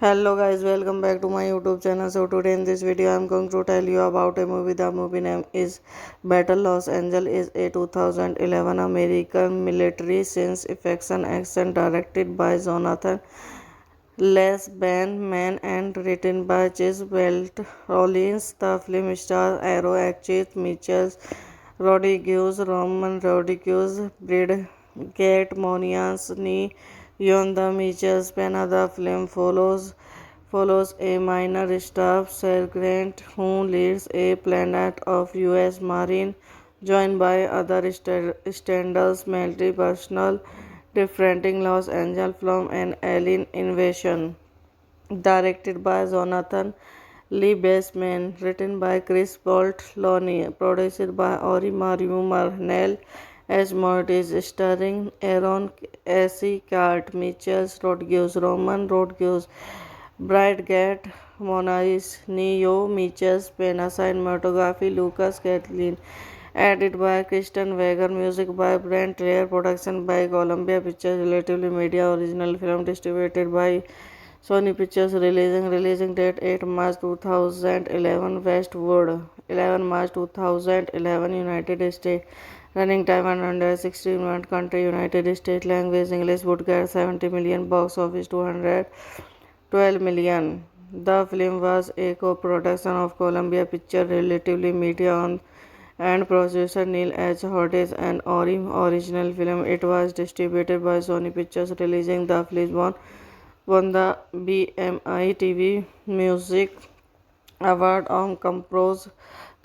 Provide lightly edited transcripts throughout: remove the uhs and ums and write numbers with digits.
Hello guys, welcome back to my YouTube channel. So today in this video I'm going to tell you about a movie. The movie name is Battle Los Angeles. Is a 2011 American military science fiction action directed by Jonathan Lessman and written by Chase Belt Rollins. The film stars Arrow actress Michelle Rodriguez, Roman Rodriguez, Bridget Monias, Yon the Michelle Pena. The film follows a minor staff sergeant who leads a planet of U.S. Marine, joined by other standards military personnel, defending Los Angeles from an alien invasion. Directed by Jonathan Lee Baseman, written by Chris Boltloni, produced by Ori Mario Marnell as Mortis, starring Aaron Eckhart, Mitchell Rodriguez, Roman Rodriguez, Bridget Monais, Neo Mitchell, Pena, cinematography Lucas Kathleen, edited by Kristen Wager, music by Brent Lear, production by Columbia Pictures, Relatively Media, original film distributed by Sony Pictures, releasing date 8 March 2011 Westwood, 11 March 2011 United States, running time 160 minutes, country United States, language English, would get 70 million, box office 212 million. The film was a co-production of Columbia Pictures, Relatively Media and producer Neil H. Hodges and original film. It was distributed by Sony Pictures, releasing the film won the BMI TV Music Award on Compose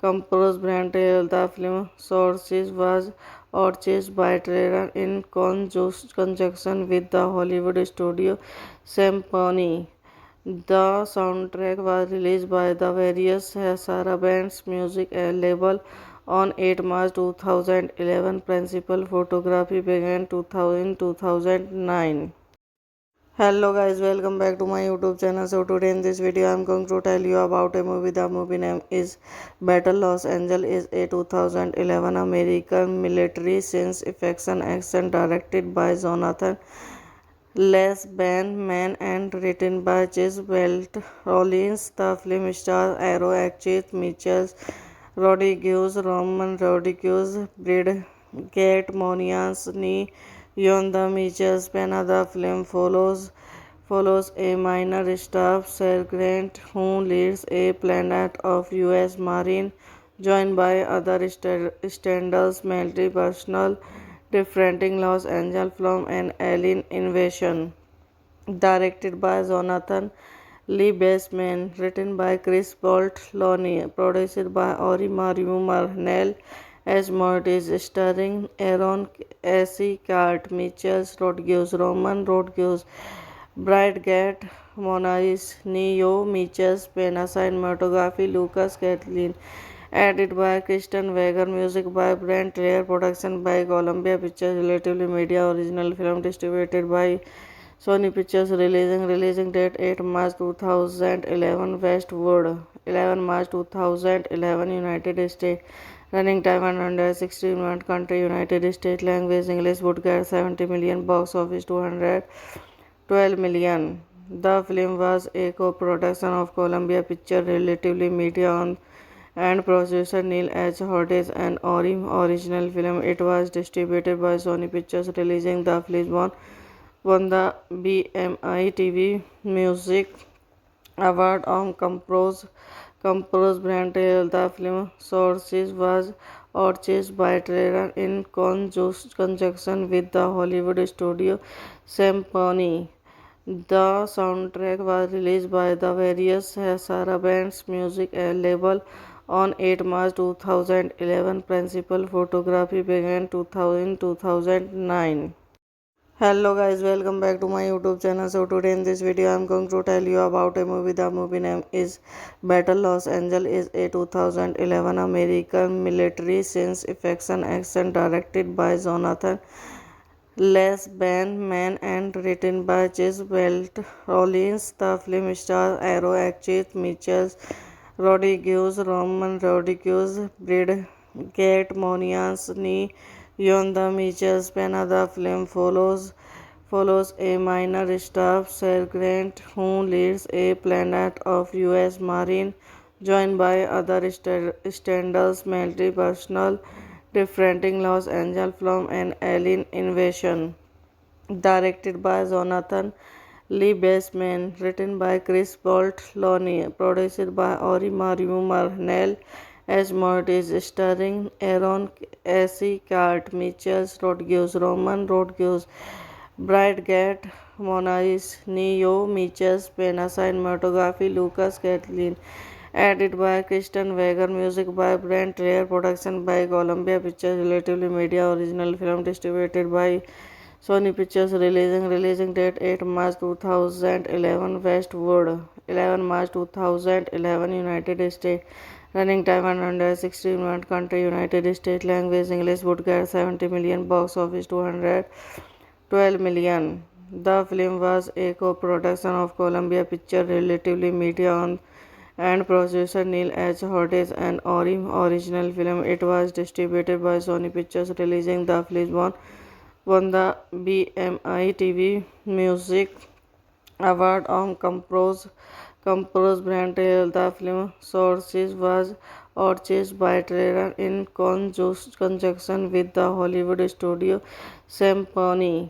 Brand. The film sources was purchased by Trailer in conjunction with the Hollywood studio Symphony. The soundtrack was released by the various Sarah Band's music label on 8 March 2011. Principal photography began 2009. Hello guys, welcome back to my YouTube channel. So today in this video I'm going to tell you about a movie. The movie name is Battle Los Angeles. Is a 2011 American military science fiction action directed by Jonathan Lessman and written by Chase Belt Rollins. The film stars Arrow actress Michelle Rodriguez, Roman Rodriguez, Bridget Monias, Yon the Michelle Pena. The film follows a minor staff sergeant who leads a planet of U.S. Marine, joined by other standards military personnel, defending Los Angeles from an alien invasion. Directed by Jonathan Lee Baseman, written by Chris Boltloni, produced by Ori Mario Marnell as Mortis, starring Aaron Eckhart, Mitchell Rodriguez, Roman Rodriguez, Bridget Monais, Neo Mitchell, Pena, cinematography Lucas Kathleen, Edited by Kristen Wager, music by Brent Traer, production by Columbia Pictures, relatively media, original film distributed by Sony Pictures, releasing date 8 March 2011, Westwood, 11 March 2011, United States. Running time 116 minutes. Country United States. Language English. Would get 70 million. Box office 212 million. The film was a co-production of Columbia Pictures, Relatively Media and producer Neil H. Hodges and Orim original film. It was distributed by Sony Pictures, releasing the film won the BMI TV Music Award on Compose Brand. The film sources was purchased by Trailer in conjunction with the Hollywood studio Symphony. The soundtrack was released by the various Sarah Band's music label on 8 March 2011. Principal photography began 2009. Hello guys, welcome back to my YouTube channel. So today in this video I am going to tell you about a movie. The movie name is Battle Los Angeles, is a 2011 American military science fiction action directed by Jonathan Man and written by Chase Welt Rollins. The film stars Arrow actress Michelle Rodriguez, Roman Rodriguez, Brigette Moniaz, Yonda Mitchell Pena. The film follows a minor staff sergeant who leads a platoon of U.S. Marines, joined by other standards military personnel, defending Los Angeles from an alien invasion. Directed by Jonathan Bassman, written by Chris Boltloni, produced by Ori Marnell as Mortis, starring Aaron Eckhart, Mitchell Rodriguez, Roman Rodriguez, Brigette Moniz, Neo Mitchell Pena, cinematography Lucas Catlin. Edited by Kristen Wager, music by Brent Traer, production by Columbia Pictures, relatively media, original film distributed by Sony Pictures, releasing date 8 March 2011, Westwood, 11 March 2011, United States. Running time 116 minutes. Country United States. Language English. Would get 70 million. Box office 212 million. The film was a co-production of Columbia Pictures, Relatively Media and producer Neil H. Hodges and Orim original film. It was distributed by Sony Pictures, releasing the film won the BMI TV Music Award on Compose Brand. The film sources was purchased by Trailer in conjunction with the Hollywood studio Symphony.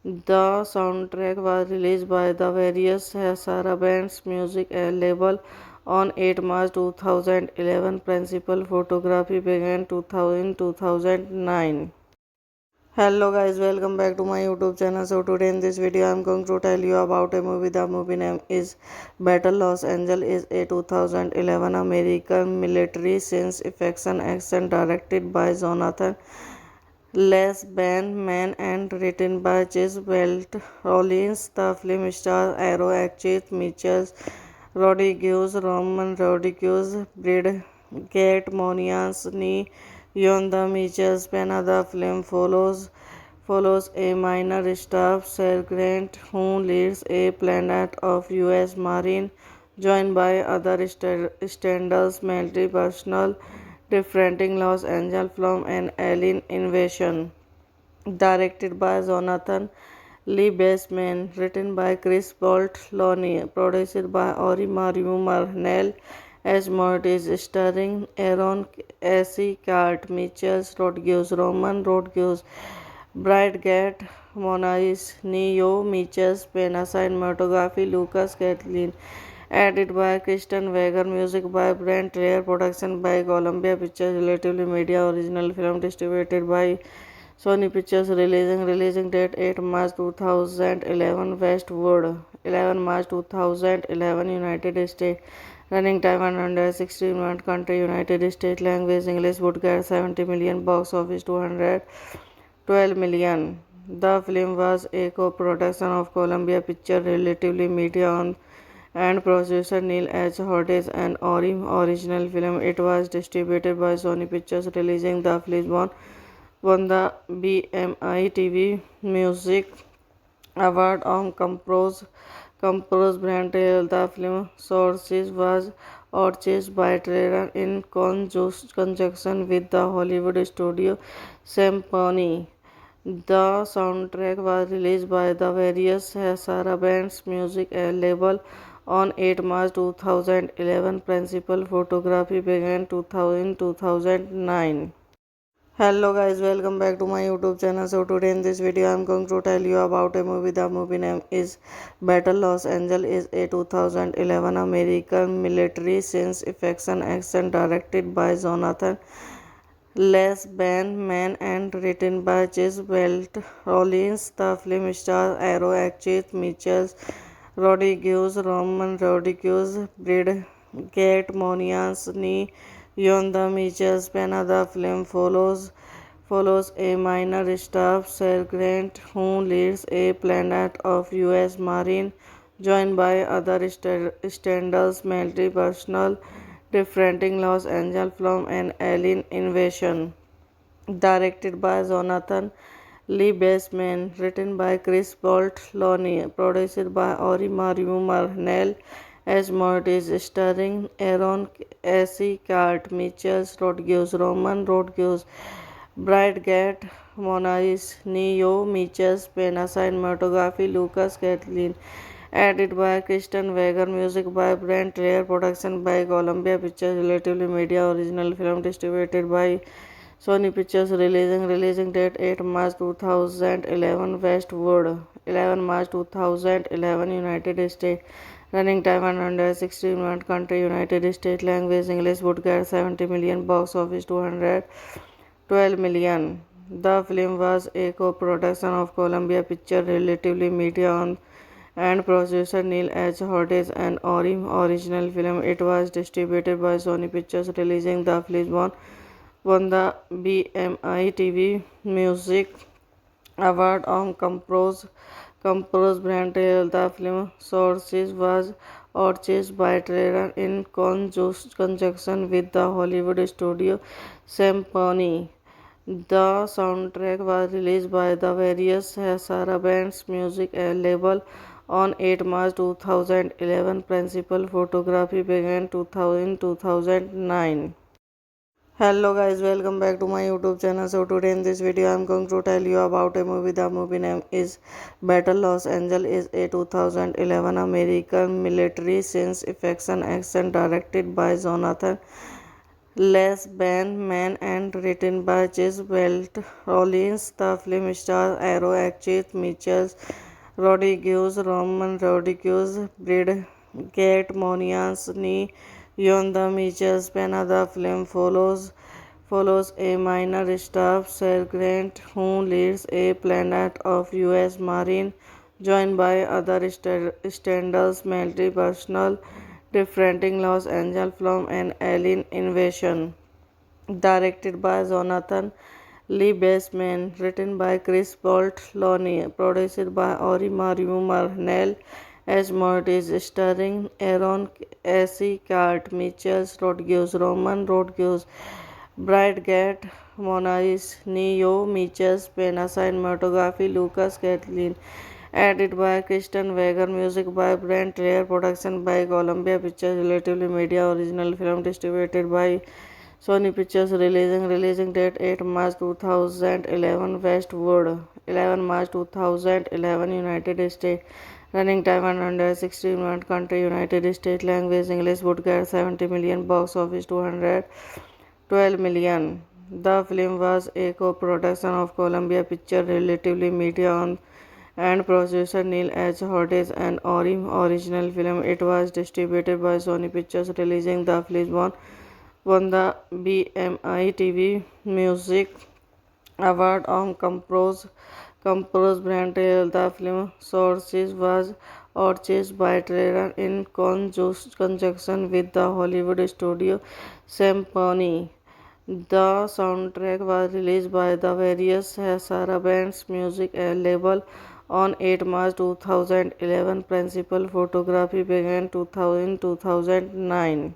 The soundtrack was released by the various Sarah Band's music label on 8 March 2011. Principal photography began 2009. Hello guys, welcome back to my YouTube channel. So today in this video I am going to tell you about a movie. The movie name is Battle Los Angeles, is a 2011 American military science fiction action directed by Jonathan Man and written by Chase Welt Rollins. The film stars Arrow actress Michelle Rodriguez, Roman Rodriguez, Brigette Moniaz, Yonda Mitchell Pena. The film follows a minor staff sergeant who leads a platoon of U.S. Marines, joined by other standards military personnel, defending Los Angeles from an alien invasion. Directed by Jonathan Bassman, written by Chris Boltloni, produced by Ori Marnell as Mortis, starring Aaron Eckhart, Mitchell Rodriguez, Roman Rodriguez, Brigette Moniz, Neo Mitchell Pena, cinematography Lucas Catlin. Edited by Kristen Wager, music by Brent Traer, production by Columbia Pictures, relatively media, original film distributed by Sony Pictures, releasing date 8 March 2011, Westwood, 11 March 2011, United States. Running time 116 minutes. Country United States. Language English. Would get 70 million. Box office 212 million. The film was a co-production of Columbia Pictures, Relatively Media and producer Neil H. Hodges, an original film. It was distributed by Sony Pictures, releasing the film won the BMI TV Music Award on Compose Brand Trail. The film sources was purchased by Trailer in conjunction with the Hollywood studio Symphony. The soundtrack was released by the various Sarah Band's music label on 8 March 2011. Principal photography began 2009. Hello guys, welcome back to my YouTube channel. So today in this video I am going to tell you about a movie. The movie name is Battle Los Angeles. Is a 2011 American military science fiction action directed by Jonathan Les Man and written by Giselle Rollins. The film stars Arrow actress Michelle Rodriguez, Roman Rodriguez, Brigette Monians, Yon the Mitchell's Pena. The film follows a minor staff sergeant who leads a planet of U.S. Marine, joined by other standards military personnel defending Los Angeles from an alien invasion. Directed by Jonathan Lee Baseman, written by Chris Boltloni, produced by Ori Mario Marnell as Mortis, starring Aaron Eckhart, Mitchell Rodriguez, Roman Rodriguez, Brigette Monais, Neo, Mitchell Pena, cinematography Lucas Catlin, edited by Kristen Weger, music by Brent Rare, production by Columbia Pictures, Relatively Media, original film distributed by Sony Pictures, releasing date 8 March 2011, Westwood, 11 March 2011, United States. Running time 116 minutes. Country United States. Language English. Would get 70 million. Box office 212 million. The film was a co-production of Columbia Pictures, Relatively Media, and producer Neil H. Hodges, an original film. It was distributed by Sony Pictures, releasing the film won the BMI TV Music Award on Compose Brand Trail. The film sources was purchased by Trailer in conjunction with the Hollywood studio Symphony. The soundtrack was released by the various Sarah Band's music label on 8 March 2011. Principal photography began 2009. Hello guys, welcome back to my YouTube channel. So today in this video I am going to tell you about a movie. The movie name is Battle Los Angeles. Is a 2011 American military science fiction action directed by Jonathan Les Man and written by Giselle Rollins. The film stars Arrow actress Michelle Rodriguez, Roman Rodriguez, Brigette Monians, Yon the Mitchell's Pena. The film follows a minor staff sergeant who leads a planet of U.S. Marine, joined by other standards military personnel defending Los Angeles from an alien invasion. Directed by Jonathan Lee Baseman, written by Chris Boltloni, produced by Ori Mario Marnell as Mortis, starring Aaron Eckhart, Mitchell Rodriguez, Roman Rodriguez, Brigette Monais, Neo, Mitchell Pena, cinematography Lucas Catlin, edited by Kristen Weger, music by Brent Rare, production by Columbia Pictures, Relatively Media, original film distributed by Sony Pictures, releasing date 8 March 2011, Westwood, 11 March 2011, United States. Running time 116 minutes. Country United States. Language English. Would get 70 million. Box office 212 million. The film was a co-production of Columbia Pictures, Relatively Media, and producer Neil H. Hodges, an original film. It was distributed by Sony Pictures, releasing the film won the BMI TV Music Award on Compose Brand Trail. The film sources was purchased by Trailer in conjunction with the Hollywood studio Symphony. The soundtrack was released by the various Sarah Band's music label on 8 March 2011. Principal photography began 2009.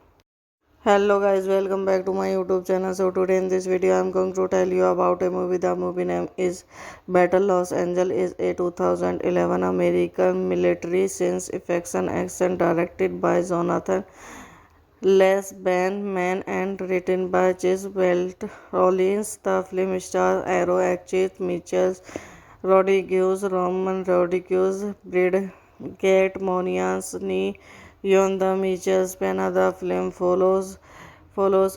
Hello guys, welcome back to my YouTube channel. So today in this video I am going to tell you about a movie. The movie name is Battle Los Angeles. Is a 2011 American military science fiction action directed by Jonathan Lessman and written by Chase Welt Rollins. The film stars Arrow actress Michelle Rodriguez, Roman Rodriguez, Brad Kate Monahan, Yon the Mitchell Spanner. The film follows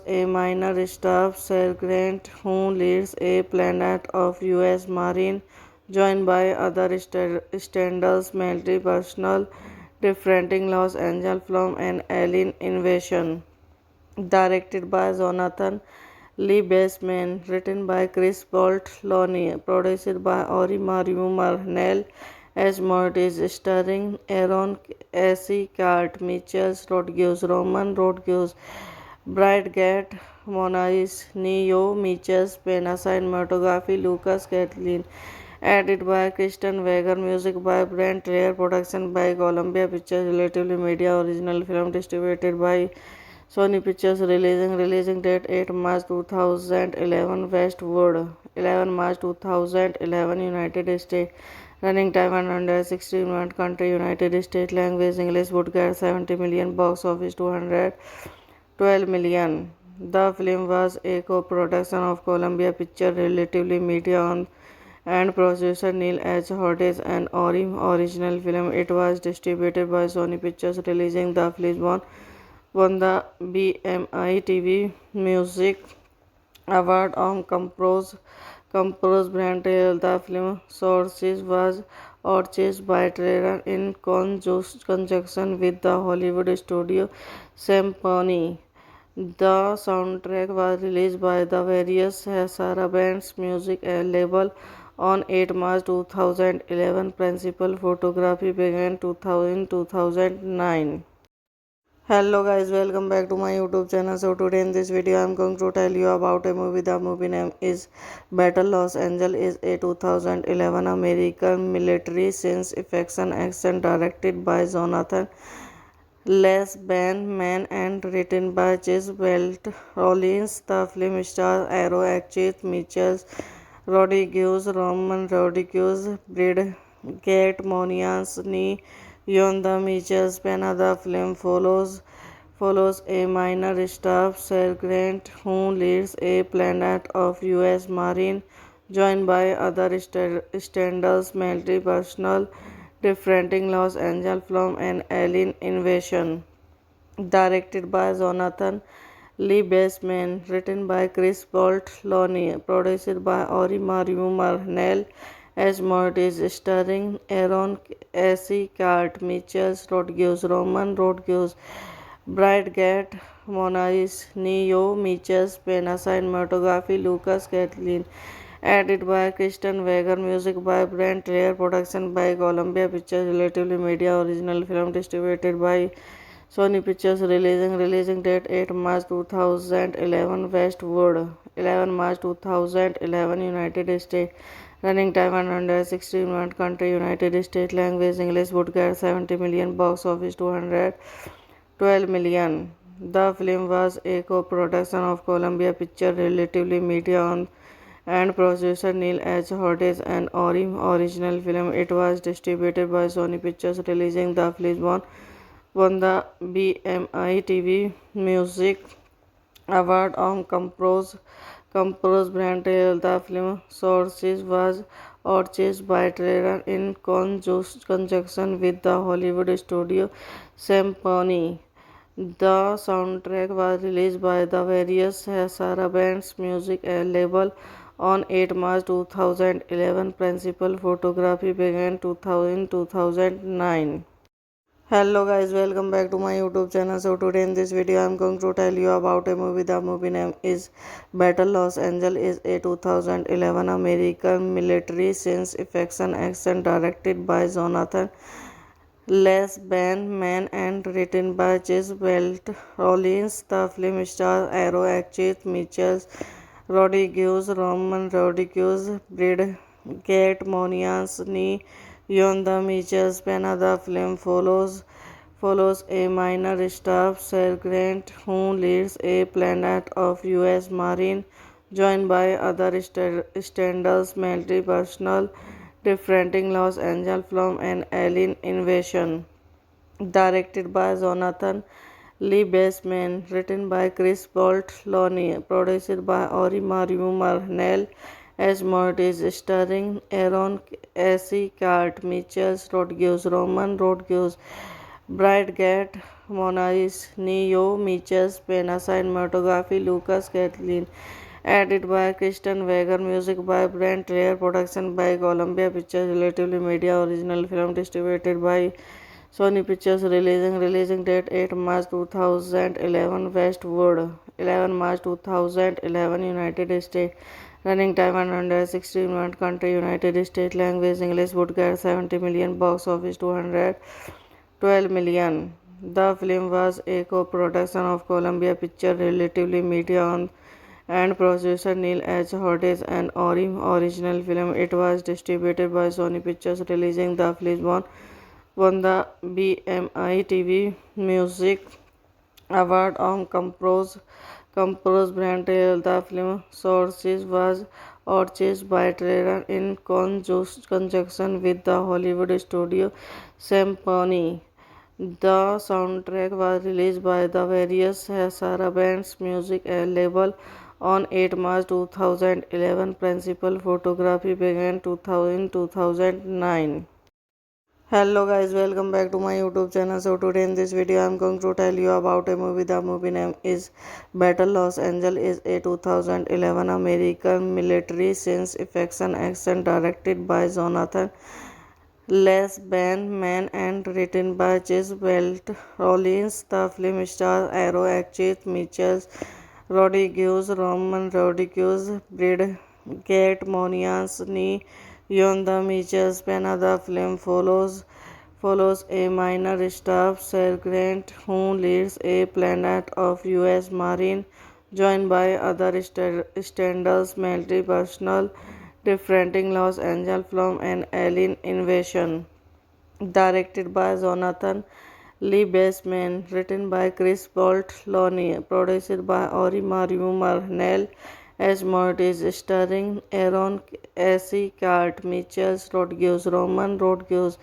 a minor staff sergeant who leads a platoon of U.S. Marines, joined by other standards military personnel defending Los Angeles from an alien invasion. Directed by Jonathan Lee Baseman, written by Chris Boltloni, produced by Ori Mario Marnell as Mortis, starring Aaron Eckhart, Mitchell Rodriguez, Roman Rodriguez, Brad Gat Monais, Neo Mitchell, Pena, cinematography Lucas Catlin, edited by Kristen Weger, music by Brent Lair, production by Columbia Pictures, Relatively Media, original film distributed by Sony Pictures, releasing date 8 March 2011, Westwood, 11 March 2011, United States, running time 116 minutes, country United States, language English, would get 70 million, box office 212 million. The film was a co-production of Columbia Pictures, Relatively Media, and producer Neil H. Hodges and Ori. Original film. It was distributed by Sony Pictures, releasing the film won the BMI TV Music Award on Composed Brand. The film sources was purchased by Trailer in conjunction with the Hollywood studio Symphony. The soundtrack was released by the various Sarah Band's music label on 8 March 2011. Principal photography began 2009. Hello guys, welcome back to my YouTube channel. So today in this video I am going to tell you about a movie. The movie name is Battle Los Angeles. Is a 2011 American military science fiction action directed by Jonathan Lessman and written by Chase Welt Rollins. The film stars Arrow actress Michelle Rodriguez, Roman Rodriguez, Brad Kate Monahan, Yon the Mitchell Spanner. The film follows a minor staff sergeant who leads a platoon of U.S. Marines, joined by other standards military personnel defending Los Angeles from an alien invasion. Directed by Jonathan Lee Baseman, written by Chris Boltloni, produced by Ori Mario Marnell as Mortis, starring Aaron Eckhart, Mitchell Rodriguez, Roman Rodriguez, Brad Gat Monais, Neo Mitchell, Pena, cinematography Lucas Catlin, edited by Kristen Weger, music by Brent Lair, production by Columbia Pictures, Relatively Media, original film distributed by Sony Pictures, releasing date 8 March 2011, Westwood, 11 March 2011, United States, running time 116 minutes, country United States, language English, would get 70 million, box office 212 million. The film was a co-production of Columbia Pictures, Relatively Media, and producer Neil H. Hodges and Ori. Original film. It was distributed by Sony Pictures, releasing the film won the BMI TV Music Award on Composed Brand. The film sources was purchased by Trailer in conjunction with the Hollywood studio Symphony. The soundtrack was released by the various Sarah Band's music label on 8 March 2011. Principal photography began 2009. Hello guys, welcome back to my YouTube channel. So today in this video I am going to tell you about a movie. The movie name is Battle Los Angeles. Is a 2011 American military science fiction action directed by Jonathan Lessman and written by Chase Welt Rollins. The film stars Arrow actress Michelle Rodriguez, Roman Rodriguez, Brad Kate Monahan, Beyond the Mitchell's Pena, the film follows a minor staff sergeant who leads a planet of U.S. Marine, joined by other standards military personnel, defending Los Angeles from an alien invasion. Directed by Jonathan Lee Baseman, written by Chris Boltloni, produced by Ori Mario Marnell as Mortis, starring Aaron S. Cart, Mitchell Rodriguez, Roman Rodriguez, Brad Gatt, Monais, Neo, Mitchell, Pena, cinematography, Lucas Kathleen, edited by Kristen Wager, music by Brent Traer, production by Columbia Pictures, Relatively Media, original film distributed by Sony Pictures, releasing date 8 March 2011 Westwood, 11 March 2011 United States, running time 116 minutes, country United States, language English, would get 70 million, box office 212 million. The film was a co-production of Columbia Pictures, Relatively Media and producer Neil H. Hodges and original film. It was distributed by Sony Pictures, releasing the film won the BMI TV Music Award on Compose Brand. The film sources was purchased by Trader in conjunction with the Hollywood studio Symphony. The soundtrack was released by the various Sarah Band's music label on 8 March 2011. Principal photography began 2009. Hello guys, welcome back to my YouTube channel. So today in this video I am going to tell you about a movie. The movie name is Battle Los Angeles. Is a 2011 American military science fiction action directed by Jonathan Les Man and written by Chase Welt Rollins. The film stars Arrow actress Mitchell Rodriguez, Roman Rodriguez, Brad Gatt, Monias Ni. Beyond the Mitchell's Pena, the film follows a minor staff sergeant who leads a planet of U.S. Marine, joined by other standards military personnel, defending Los Angeles from an alien invasion. Directed by Jonathan Lee Baseman, written by Chris Boltloni, produced by Ori Mario Marnell as Mortis, starring Aaron S. Cart, Mitchell Rodriguez, Roman Rodriguez,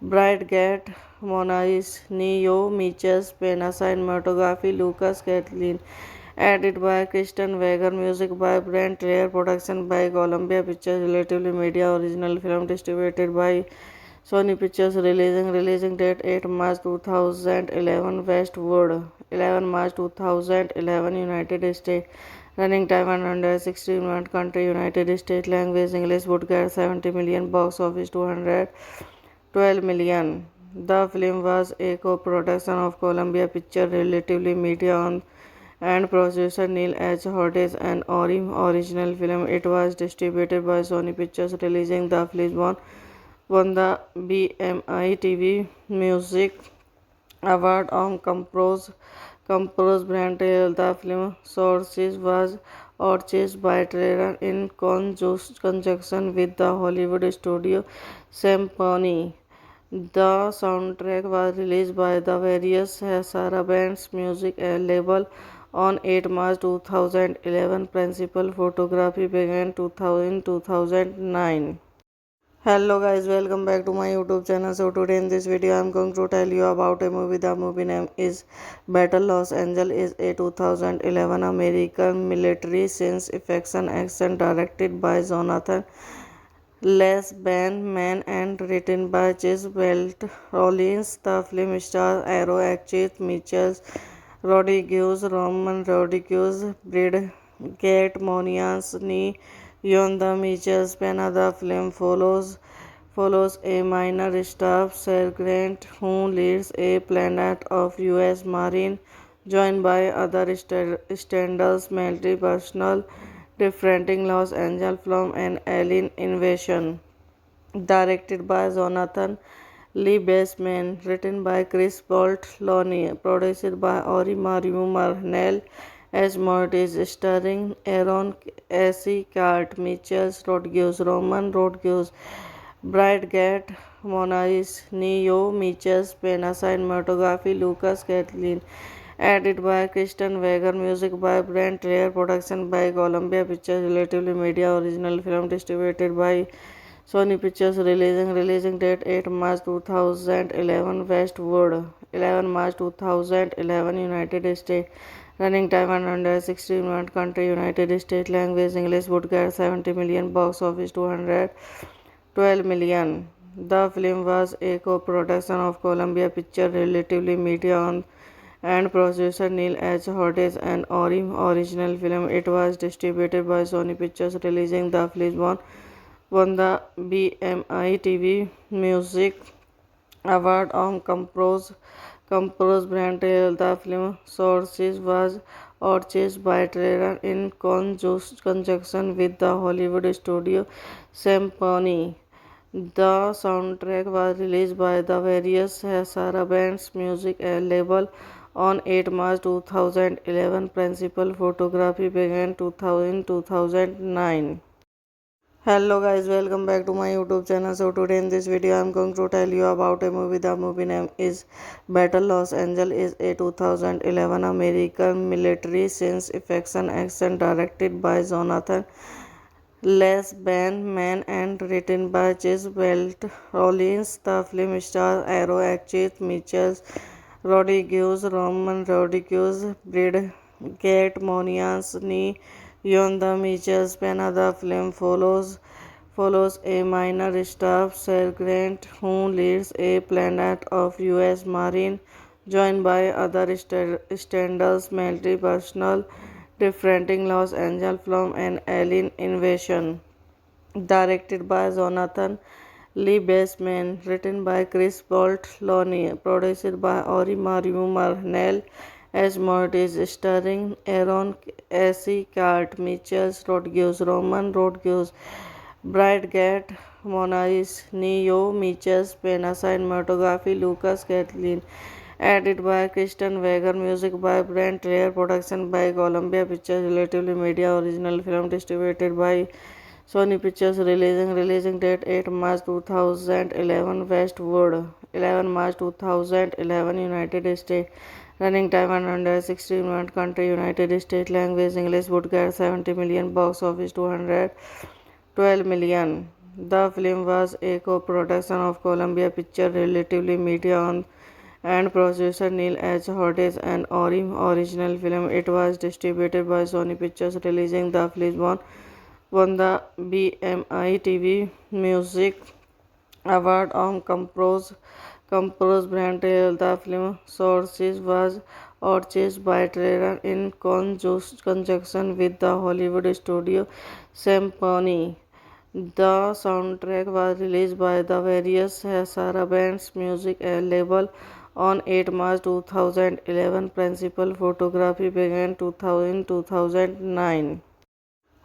Brad Gatt, Monais, Neo, Mitchell, Pena, cinematography, Lucas Kathleen, edited by Kristen Wager, music by Brent Traer, production by Columbia Pictures, Relatively Media, original film distributed by Sony Pictures, releasing date 8 March 2011 Westwood, 11 March 2011 United States, running time 116 minutes, country United States, language English, would get 70 million, box office 212 million. The film was a co-production of Columbia Pictures, Relatively Media and producer Neil H. Hodges and original film. It was distributed by Sony Pictures, releasing the film won the BMI TV Music Award on Compose Brand. The film sources was purchased by Trader in conjunction with the Hollywood studio Symphony. The soundtrack was released by the various Sarah Band's music label on 8 March 2011. Principal photography began 2009. Hello guys, welcome back to my YouTube channel. So today in this video I am going to tell you about a movie. The movie name is Battle Los Angeles. Is a 2011 American military science fiction action directed by Jonathan Les Man and written by Chase Welt Rollins. The film stars Arrow actress Mitchell Rodriguez, Roman Rodriguez, Brad Gatt, Monias Ni. Beyond the Mitchell's Pena, the film follows a minor staff sergeant who leads a planet of U.S. Marine, joined by other standards military personnel, defending Los Angeles from an alien invasion. Directed by Jonathan Lee Baseman, written by Chris Boltloni, produced by Ori Mario Marnell as Mortis, starring Aaron S. Cart, Mitchell Rodriguez, Roman Rodriguez, Bridegate, Monais, Neo, Mitchell, Pena, cinematography, Lucas Kathleen. Edited by Kristen Wager, music by Brent Lair, production by Columbia Pictures, Relatively Media, original film distributed by Sony Pictures, releasing date 8 March 2011, Westwood, 11 March 2011, United States. Running time 116 minutes. Country United States. Language English. Would get 70 million. Box office 212 million. The film was a co-production of Columbia Pictures, Relatively Media and producer Neil H. Hodges and original film. It was distributed by Sony Pictures, releasing the film won the BMI TV Music Award on Compose Brand. The film sources was purchased by Trailer in conjunction with the Hollywood studio Symphony. The soundtrack was released by the various Sarah Band's music label on 8 March 2011. Principal photography began 2009. Hello guys, welcome back to my YouTube channel. So today in this video I am going to tell you about a movie. The movie name is Battle Los Angeles, is a 2011 American military science fiction action directed by Jonathan Les Man and written by Chase Welt Rollins. The film stars Arrow actress Mitchell Rodriguez, Roman Rodriguez, Bridget Monians, Yon the Mitchells. Pena. The film follows a minor staff sergeant who leads a planet of U.S. Marine, joined by other standards military personnel defending Los Angeles from an alien invasion. Directed by Jonathan Lee Baseman, written by Chris Boltloni, produced by Ori Marnell as Mortis, starring Aaron Eckhart, Mitchell Rodriguez, Roman Rodriguez, Bridegate, Monais, Neo, Mitchell, Pena, cinematography, Lucas Kathleen. Edited by Kristen Wager, music by Brent Lair, production by Columbia Pictures, Relatively Media, original film distributed by Sony Pictures, releasing date 8 March 2011, Westwood, 11 March 2011, United States. Running time 116 minutes. Country United States. Language English. Would get 70 million. Box office 212 million. The film was a co-production of Columbia Pictures, Relatively Media and producer Neil H. Hodges and original film. It was distributed by Sony Pictures, releasing the film won the BMI TV Music Award on Compose Brand. The film sources was purchased by Trailer in conjunction with the Hollywood studio Symphony. The soundtrack was released by the various Sarah Band's music label on 8 March 2011. Principal photography began 2009.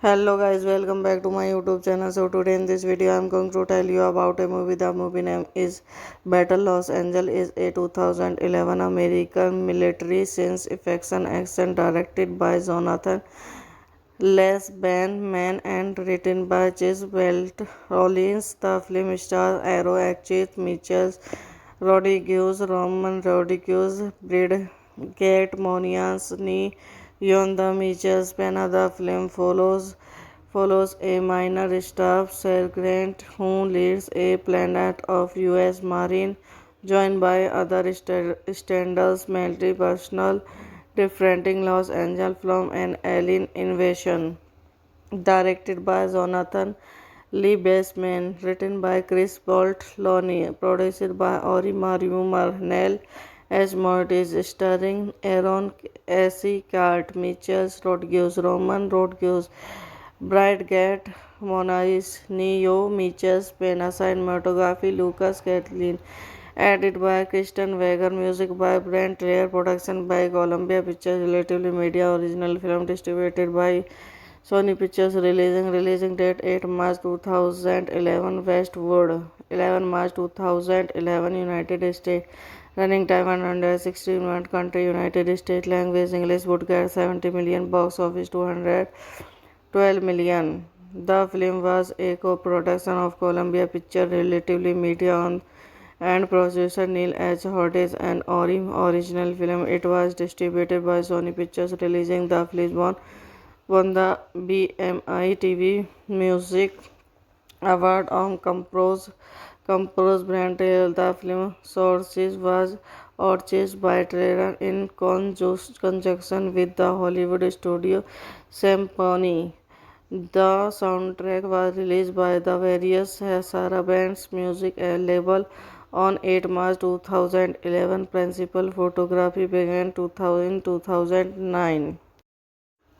Hello guys, welcome back to my YouTube channel. So today in this video I am going to tell you about a movie. The movie name is Battle Los Angeles, is a 2011 American military science fiction action directed by Jonathan Les Man and written by Chase Welt Rollins. The film stars Arrow actress Mitchell Rodriguez, Roman Rodriguez, Bridget Monians, Yon the Mitchells. Pena. The film follows a minor staff sergeant who leads a planet of U.S. Marine, joined by other standards military personnel defending Los Angeles from an alien invasion. Directed by Jonathan Lee Baseman, written by Chris Boltloni, produced by Ori Marnell as Mortis, starring Aaron Eckhart, Mitchell Rodriguez, Roman Rodriguez, Bridegate, Monais, Neo, Mitchell, Pena, cinematography, Lucas Kathleen. Edited by Kristen Wager, music by Brent Lair, production by Columbia Pictures, Relatively Media, original film distributed by Sony Pictures, releasing date 8 March 2011, Westwood, 11 March 2011, United States. Running time 116 minutes. Country United States. Language English. Would get 70 million. Box office 212 million. The film was a co-production of Columbia Pictures Relatively Media and producer Neil H. Hodges and original film. It was distributed by Sony Pictures, releasing the film won the BMI TV Music Award on Compose Brand Trail. The film sources was purchased by Trailer in conjunction with the Hollywood studio Symphony. The soundtrack was released by the various Sarah Band's music label on 8 March 2011. Principal photography began 2009.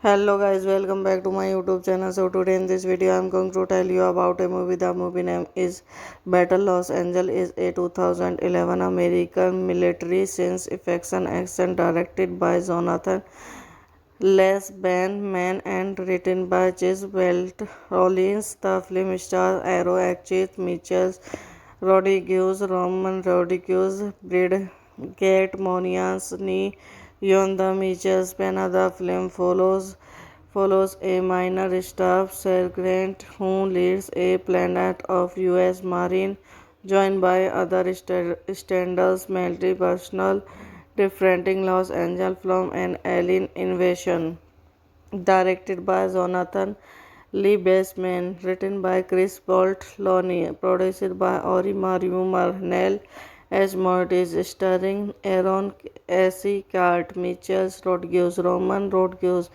Hello guys, welcome back to my YouTube channel. So today in this video I am going to tell you about a movie. The movie name is Battle Los Angeles. Is a 2011 American military science fiction action directed by Jonathan Les Man and written by Chase Welt Rollins. The film stars Arrow actress Michelle Rodriguez, Roman Rodriguez, Bridget Monians, Yon the Mitchell's Pena. The film follows a minor staff sergeant who leads a planet of U.S. Marine, joined by other standards military personnel defending Los Angeles from an alien invasion. Directed by Jonathan Lee Baseman, written by Chris Boltloni, produced by Ori Mario Marnell as Mortis, starring Aaron Eckhart, Mitchell Rodriguez, Roman Rodriguez,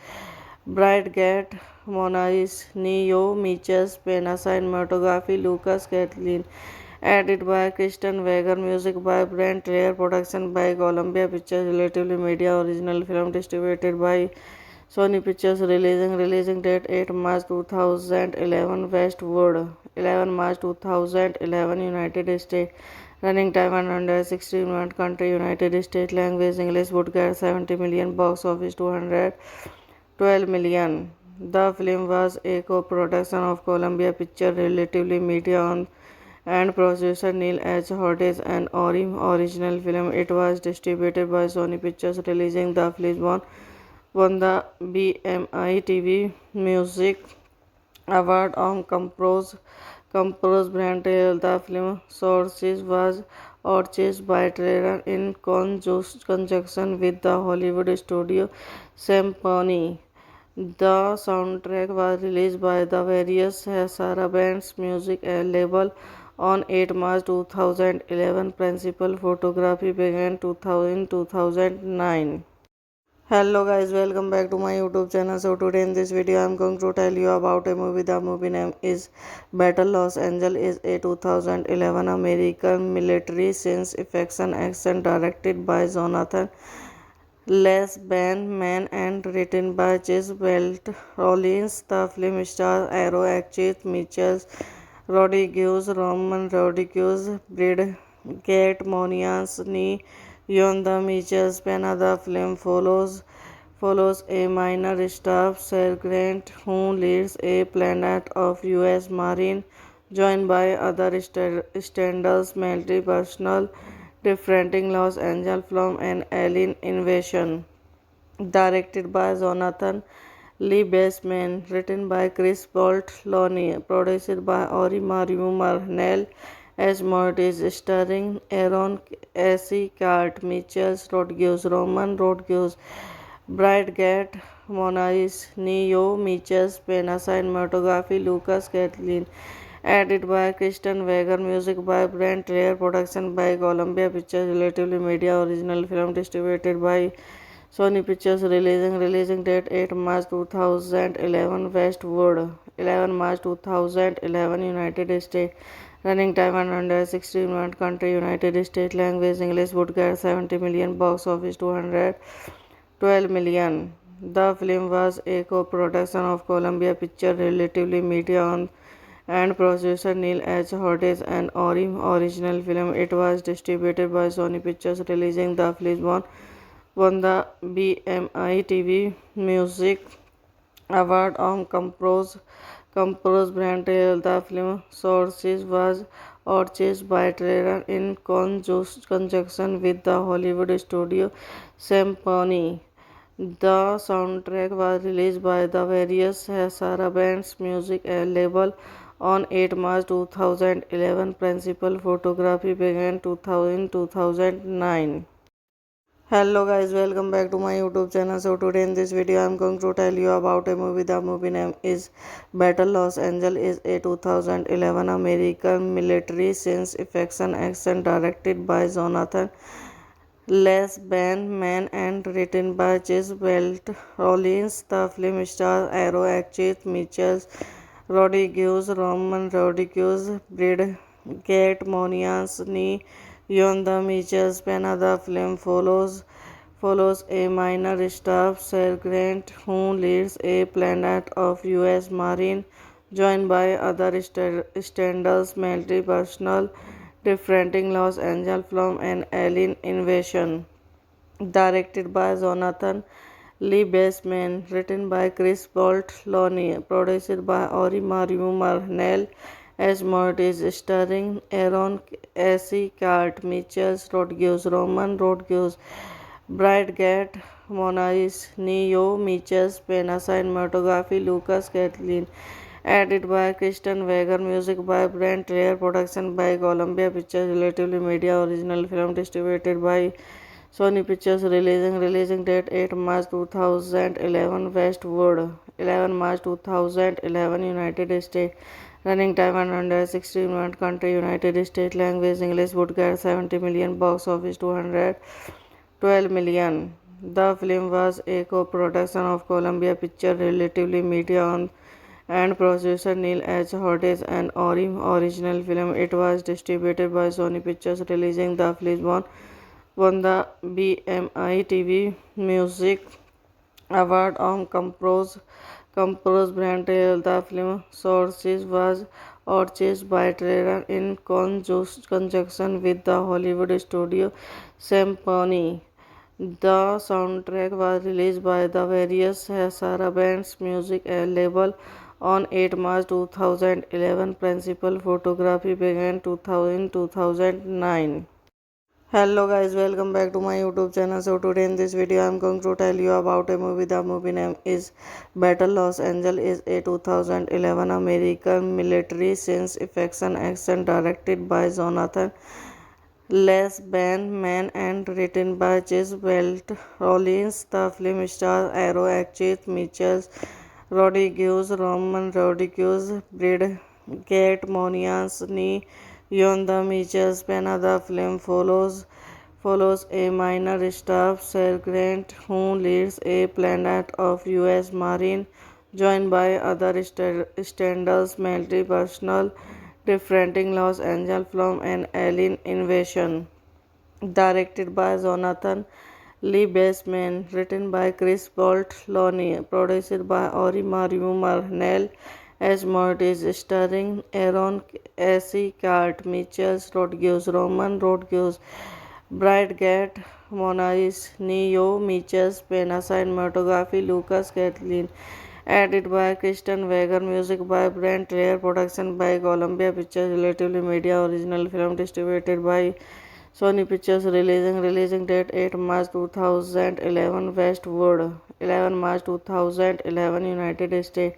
Bridget Monais, Neo Mitchell, Pena, cinematography Lucas Catlin, edited by Kristen Wager, music by Brent Lair, production by Columbia Pictures Relatively Media, original film distributed by Sony Pictures, releasing date 8 March 2011 Westwood, 11 March 2011 United States, running time 116 minutes, country United States, language English, would get 70 million, box office 212 million. The film was a co-production of Columbia Pictures Relatively Media and producer Neil H. Hodges and original film. It was distributed by Sony Pictures, releasing the film won the BMI TV Music Award on Compose Brand Trail. The film sources was purchased by Trailer in conjunction with the Hollywood studio Symphony. The soundtrack was released by the various Sarah Band's music label on 8 March 2011. Principal photography began 2009. Hello guys, welcome back to my YouTube channel. So today in this video I am going to tell you about a movie. The movie name is Battle Los Angeles. Is a 2011 American military science fiction action directed by Jonathan Les Man and written by Chase Welt Rollins. The film stars Arrow actress Michelle Rodriguez, Roman Rodriguez, Bridget Monians, Yon the Mitchell's Pena. The film follows a minor staff sergeant who leads a planet of U.S. Marine, joined by other standards military personnel defending Los Angeles from an alien invasion. Directed by Jonathan Lee Baseman, written by Chris Boltloni, produced by Ori Mario Marnell as Mortis, starring Aaron Eckhart, Mitchell Rodriguez, Roman Rodriguez, Bridget Monais, Neo Mitchell, Pena, cinematography Lucas Catlin, edited by Kristen Wager, music by Brent Lair, production by Columbia Pictures Relatively Media, original film distributed by Sony Pictures, releasing date 8 March 2011 Westwood, 11 March 2011 United States, running time 116 minutes, country United States, language English, would get 70 million, box office 212 million. The film was a co-production of Columbia Pictures Relatively Media and producer Neil H. Hodges and original film. It was distributed by Sony Pictures, releasing the film won the BMI TV Music Award on Compose Brand Trail. The film sources was purchased by Trailer in conjunction with the Hollywood studio Symphony. The soundtrack was released by the various Sarah Band's music label on 8 March 2011. Principal photography began 2009. Hello guys, welcome back to my YouTube channel. So today in this video I am going to tell you about a movie. The movie name is Battle Los Angeles. Is a 2011 American military science fiction action directed by Jonathan Les Man and written by Chase Welt Rollins. The film stars Arrow actress Michelle Rodriguez, Roman Rodriguez, Bridget Moniansni, Yon the Michelle Pena. The film follows a minor staff sergeant who leads a platoon of U.S. Marine, joined by other standards military personnel defending Los Angeles from an alien invasion. Directed by Jonathan Lee Baseman, written by Chris Boltloni, produced by Ori Mario Marnell as Mortis, starring Aaron Eckhart, Mitchell Rodriguez, Roman Rodriguez, Bridget Monais, Neo Mitchell, Pena, cinematography Lucas Kathleen, edited by Kristen Wager, music by Brent Lair, production by Columbia Pictures, Relatively Media, original film distributed by Sony Pictures, releasing date 8 March 2011, Westwood, 11 March 2011, United States. Running time 116 minutes. Country United States. Language English. Would get 70 million. Box office 212 million. The film was a co-production of Columbia Pictures, Relatively Media, and producer Neil H. Hodges and original film. It was distributed by Sony Pictures, releasing the film won the BMI TV Music Award on Composed Brand. The film sources was purchased by Trailer in conjunction with the Hollywood studio Symphony. The soundtrack was released by the various Sarah Band's music label on 8 March 2011. Principal photography began 2009. Hello guys, welcome back to my YouTube channel. So today in this video I am going to tell you about a movie. The movie name is Battle Los Angeles. Is a 2011 American military science fiction action directed by Jonathan Les Man and written by Chase Welt Rollins. The film stars Arrow actress Michelle Rodriguez, Roman Rodriguez, Bridget Moniansni, Yon the Michelle Pena. The film follows a minor staff sergeant who leads a platoon of U.S. Marine, joined by other standards military personnel defending Los Angeles from an alien invasion. Directed by Jonathan Lee Baseman, written by Chris Boltloni, produced by Ori Mario Marnell as Mortis, starring Aaron Eckhart, Mitchell Rodriguez, Roman Rodriguez, Bridget Monais, Neo Mitchell, Pena, cinematography Lucas Kathleen, edited by Kristen Wager, music by Brent Lair, production by Columbia Pictures, Relatively Media, original film distributed by Sony Pictures, releasing date 8 March 2011, Westwood, 11 March 2011, United States.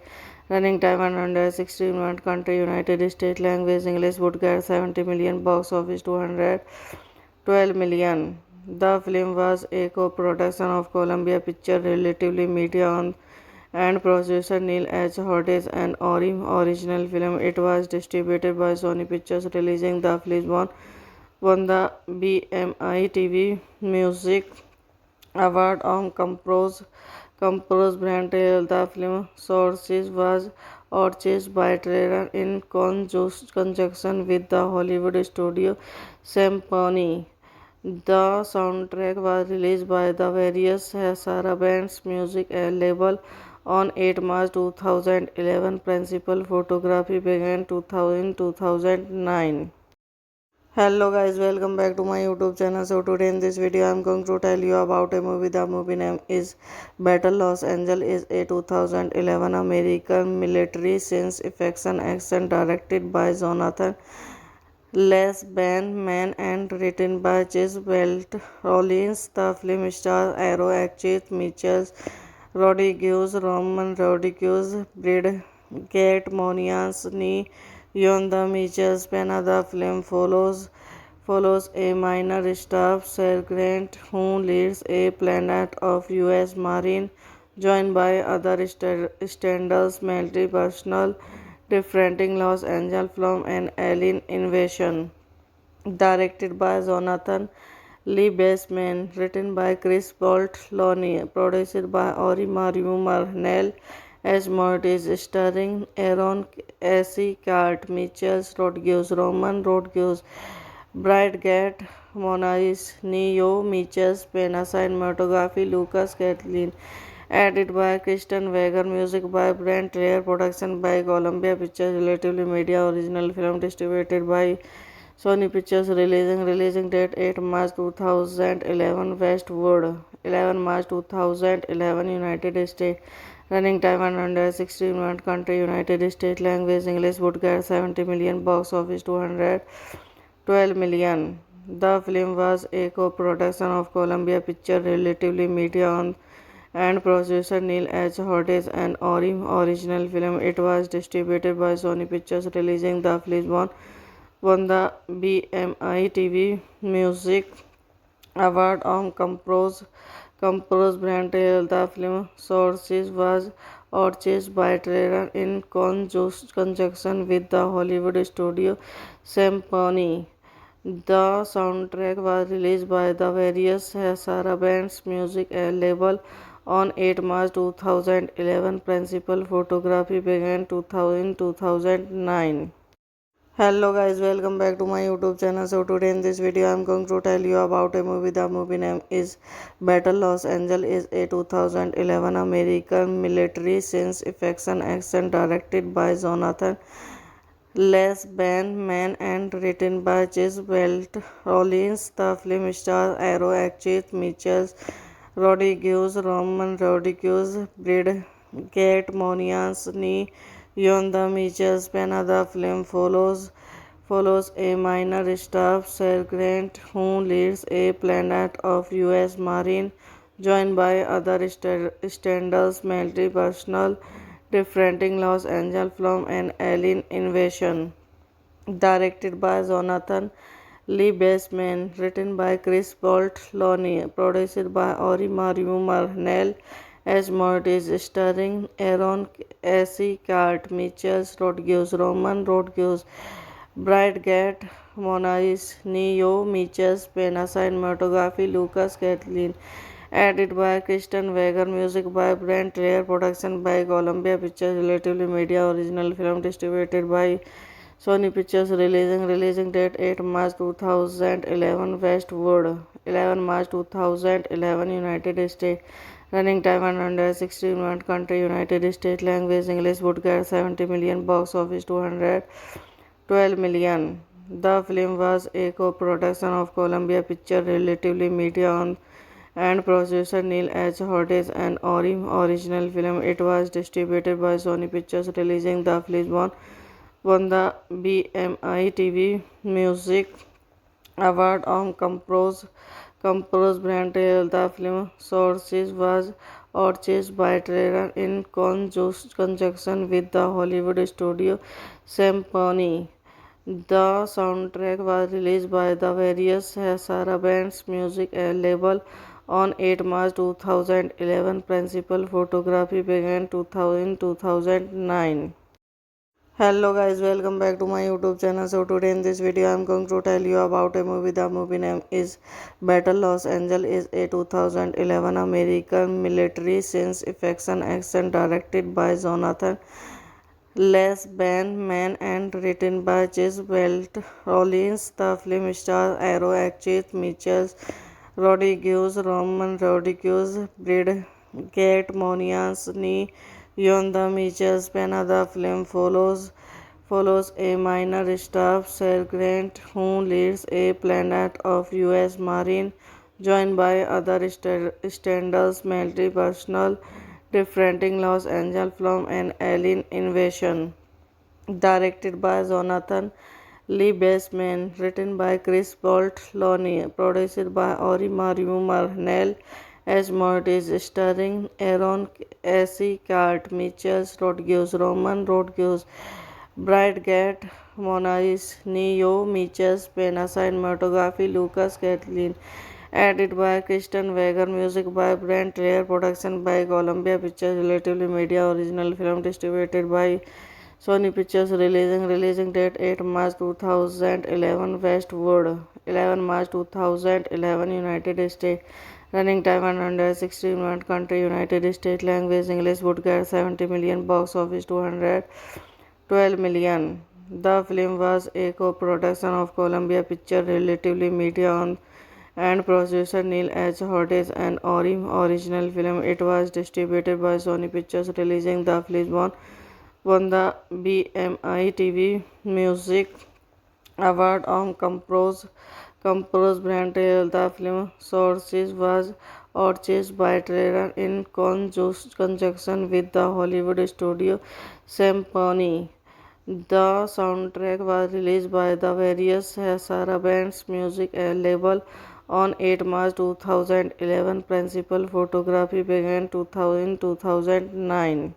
Running time 116 minutes. Country United States. Language English. Would get 70 million. Box office 212 million. The film was a co-production of Columbia Pictures, Relatively Media, and producer Neil H. Hodges and original film. It was distributed by Sony Pictures, releasing the film won the BMI TV Music Award on Composed Brand. The film sources was purchased by Trailer in conjunction with the Hollywood studio Symphony. The soundtrack was released by the various Sarah Band's music label on 8 March 2011. Principal photography began 2009. Hello guys, welcome back to my YouTube channel. So today in this video I am going to tell you about a movie. The movie name is Battle Los Angeles. Is a 2011 American military science fiction action directed by Jonathan Les Man and written by Chase Welt Rollins. The film stars Arrow actress Mitchell Rodriguez, Roman Rodriguez, Brad Kate Monahan, Nee Yon. The Mitchells Pena. The film follows a minor staff sergeant who leads a planet of U.S. Marine, joined by other standards military personnel defending Los Angeles from an alien invasion. Directed by Jonathan Lee Baseman, written by Chris Boltloni, produced by Ori Mario Marnell as Mortis, starring Aaron A.C. Cart, Mitchell Rodriguez, Roman Rodriguez, Bridget Monais, Neo Mitchell, Pena, cinematography Lucas Kathleen, edited by Kristen Wager, music by Brent Traer, production by Columbia Pictures, Relatively Media, original film distributed by Sony Pictures, releasing date 8 March 2011, Westwood, 11 March 2011, United States. Running time 160 minutes. Country United States. Language English. Would get 70 million. Box office 212 million. The film was a co-production of Columbia Pictures, Relatively Media, and producer Neil H. Hodges and original film. It was distributed by Sony Pictures, releasing the film won the BMI TV Music Award on Composed Brand. The film sources was purchased by Trader in conjunction with the Hollywood studio Symphony. The soundtrack was released by the various Sarah Band's music label on 8 March 2011. Principal photography began 2009. Hello guys, welcome back to my YouTube channel. So today in this video I am going to tell you about a movie. The movie name is Battle Los Angeles, is a 2011 American military science fiction action directed by Jonathan Les Man and written by Chase Welt Rollins. The film stars Arrow actress Mitchell Rodriguez, Roman Rodriguez, Brad Kate Monahan, Nee Yon. The Mitchells Pena. The film follows a minor staff sergeant who leads a planet of U.S. Marine, joined by other standards military personnel defending Los Angeles from an alien invasion. Directed by Jonathan Lee Baseman, written by Chris Boltloni, produced by Ori Mario Marnell as Mortis, starring Aaron A.C. Cart, Mitchell Rodriguez, Roman Rodriguez, Bridget Monais, Neo Mitchell, Pena, cinematography Lucas Kathleen, edited by Kristen Wager, music by Brent Traer, production by Columbia Pictures, Relatively Media, original film distributed by Sony Pictures, releasing date 8 March 2011, Westwood, 11 March 2011, United States. Running time 160 minutes. Country United States. Language English. Would get 70 million. Box office 212 million. The film was a co-production of Columbia Pictures, Relatively Media, and producer Neil H. Hodges and original film. It was distributed by Sony Pictures, releasing the film won the BMI TV Music Award on Composed Brand. The film sources was purchased by Trader in conjunction with the Hollywood studio Symphony. The soundtrack was released by the various Sarah Band's music label on 8 March 2011. Principal photography began 2009. Hello guys, welcome back to my YouTube channel. So today in this video I am going to tell you about a movie. The movie name is Battle Los Angeles, is a 2011 American military science fiction action directed by Jonathan Les Man and written by Chase Welt Rollins. The film stars Arrow actress Mitchell Rodriguez, Roman Rodriguez, Brad Kate Monahan, Nee Yon. The Mitchells Pena. The film follows a minor staff sergeant who leads a planet of U.S. Marine, joined by other standards military personnel defending Los Angeles from an alien invasion. Directed by Jonathan Lee Baseman, written by Chris Boltloni, produced by Ori Mario Nell as Mortis, starring Aaron Eckhart, Mitchell Rodriguez, Roman Rodriguez, Brad Gatt, Monais, Neo, Mitchell, Pena, cinematography, Lucas Catlin, edited by Kristen Wager, music by Brent Lair, production by Columbia Pictures, Relatively Media, original film distributed by Sony Pictures, releasing date 8 March 2011, Westwood, 11 March 2011, United States. Running time 116 minutes. Country United States. Language English. Would get 70 million. Box office 212 million. The film was a co-production of Columbia Pictures, Relatively Media, and producer Neil H. Hodges and Ori original film. It was distributed by Sony Pictures, releasing the film won the BMI TV Music Award on Compose Brand Trail. The film sources was purchased by Trailer in conjunction with the Hollywood studio Symphony. The soundtrack was released by the various Sarah Band's music label on 8 March 2011. Principal photography began 2009.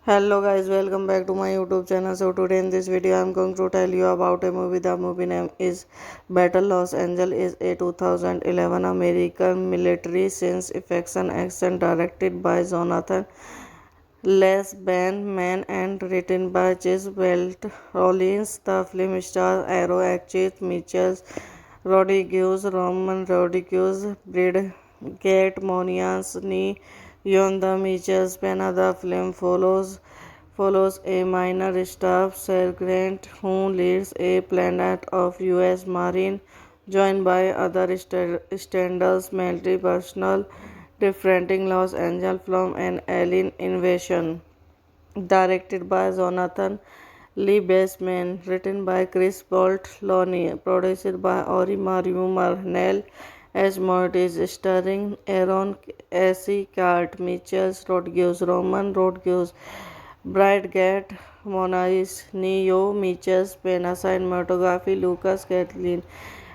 Hello guys, welcome back to my YouTube channel. So today in this video I am going to tell you about a movie. The movie name is Battle Los Angeles, is a 2011 American military science fiction action directed by Jonathan Man and written by Chase Welt Rollins. The film stars Arrow actress Mitchell Rodriguez, Roman Rodriguez, Brad Gatt, Monias Ni Yon. The Mitchell Pena. The film follows a minor staff sergeant who leads a platoon of U.S. Marine, joined by other standards military personnel defending Los Angeles from an alien invasion. Directed by Jonathan Lee Baseman, written by Chris Boltloni, produced by Ori Mario Nell as Mortis, starring Aaron Eckhart, Mitchell Rodriguez, Roman Rodriguez, Brad Gatt, Monais, Neo, Mitchell, Pena, cinematography, Lucas Catlin,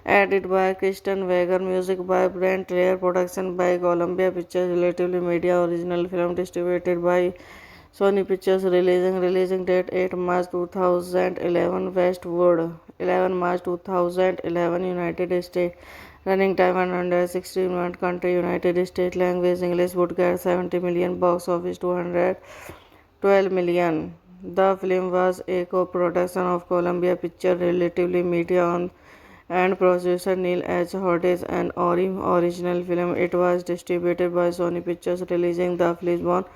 edited by Kristen Wager, music by Brent Lair, production by Columbia Pictures, Relatively Media, original film distributed by Sony Pictures, releasing date 8 March 2011, Westwood, 11 March 2011, United States. Running time 116 minutes. Country United States. Language English. Would get 70 million. Box office 212 million. The film was a co-production of Columbia Pictures, Relatively Media, and producer Neil H. Hodges and Ori original film. It was distributed by Sony Pictures, releasing the film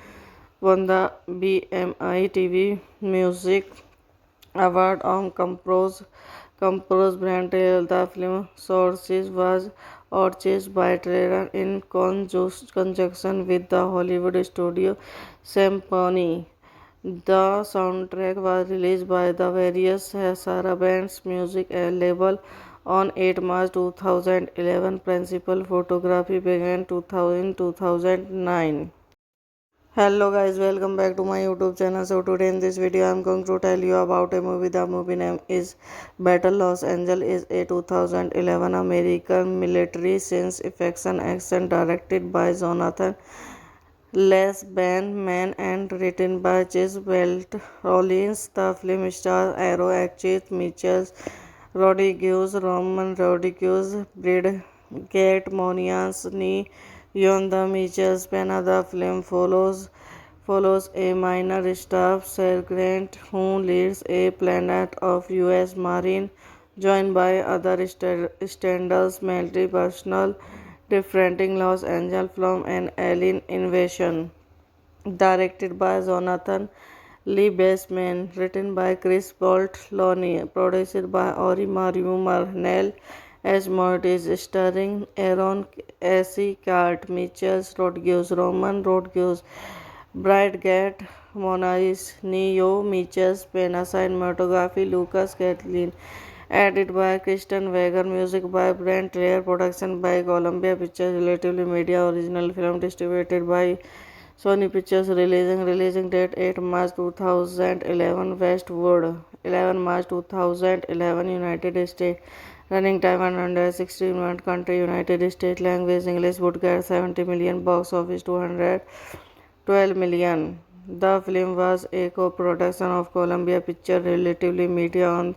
won the BMI TV Music Award on Compose Brand Trail. The film sources was purchased by Trailer in conjunction with the Hollywood studio Symphony. The soundtrack was released by the various Sarah Band's music label on 8 March 2011. Principal photography began 2009. Hello guys, welcome back to my YouTube channel. So today in this video I am going to tell you about a movie. The movie name is Battle Los Angeles, is a 2011 American military science fiction action directed by Jonathan Man and written by Chase Welt Rollins. The film stars Arrow actress Mitchell Rodriguez, Roman Rodriguez, Brad Gatt, Monias Ni Yon. The Mitchell Pena. The film follows a minor staff sergeant who leads a platoon of U.S. Marine, joined by other standards military personnel defending Los Angeles from an alien invasion. Directed by Jonathan Lee Baseman, written by Chris Boltloni, produced by Ori Mario Nell as Mortis, starring Aaron Eckhart, Mitchell Rodriguez, Roman Rodriguez, Brad Gatt, Monais, Neo, Mitchell, Pena, cinematography, Lucas Catlin, edited by Kristen Wager, music by Brent Lair, production by Columbia Pictures, Relatively Media, original film distributed by Sony Pictures releasing date 8 March 2011 Westwood 11 March 2011 United States. Running time 116 minutes. Country United States. Language English. Woodgate 70 million. Box office 212 million. The film was a co-production of Columbia Pictures Relatively Media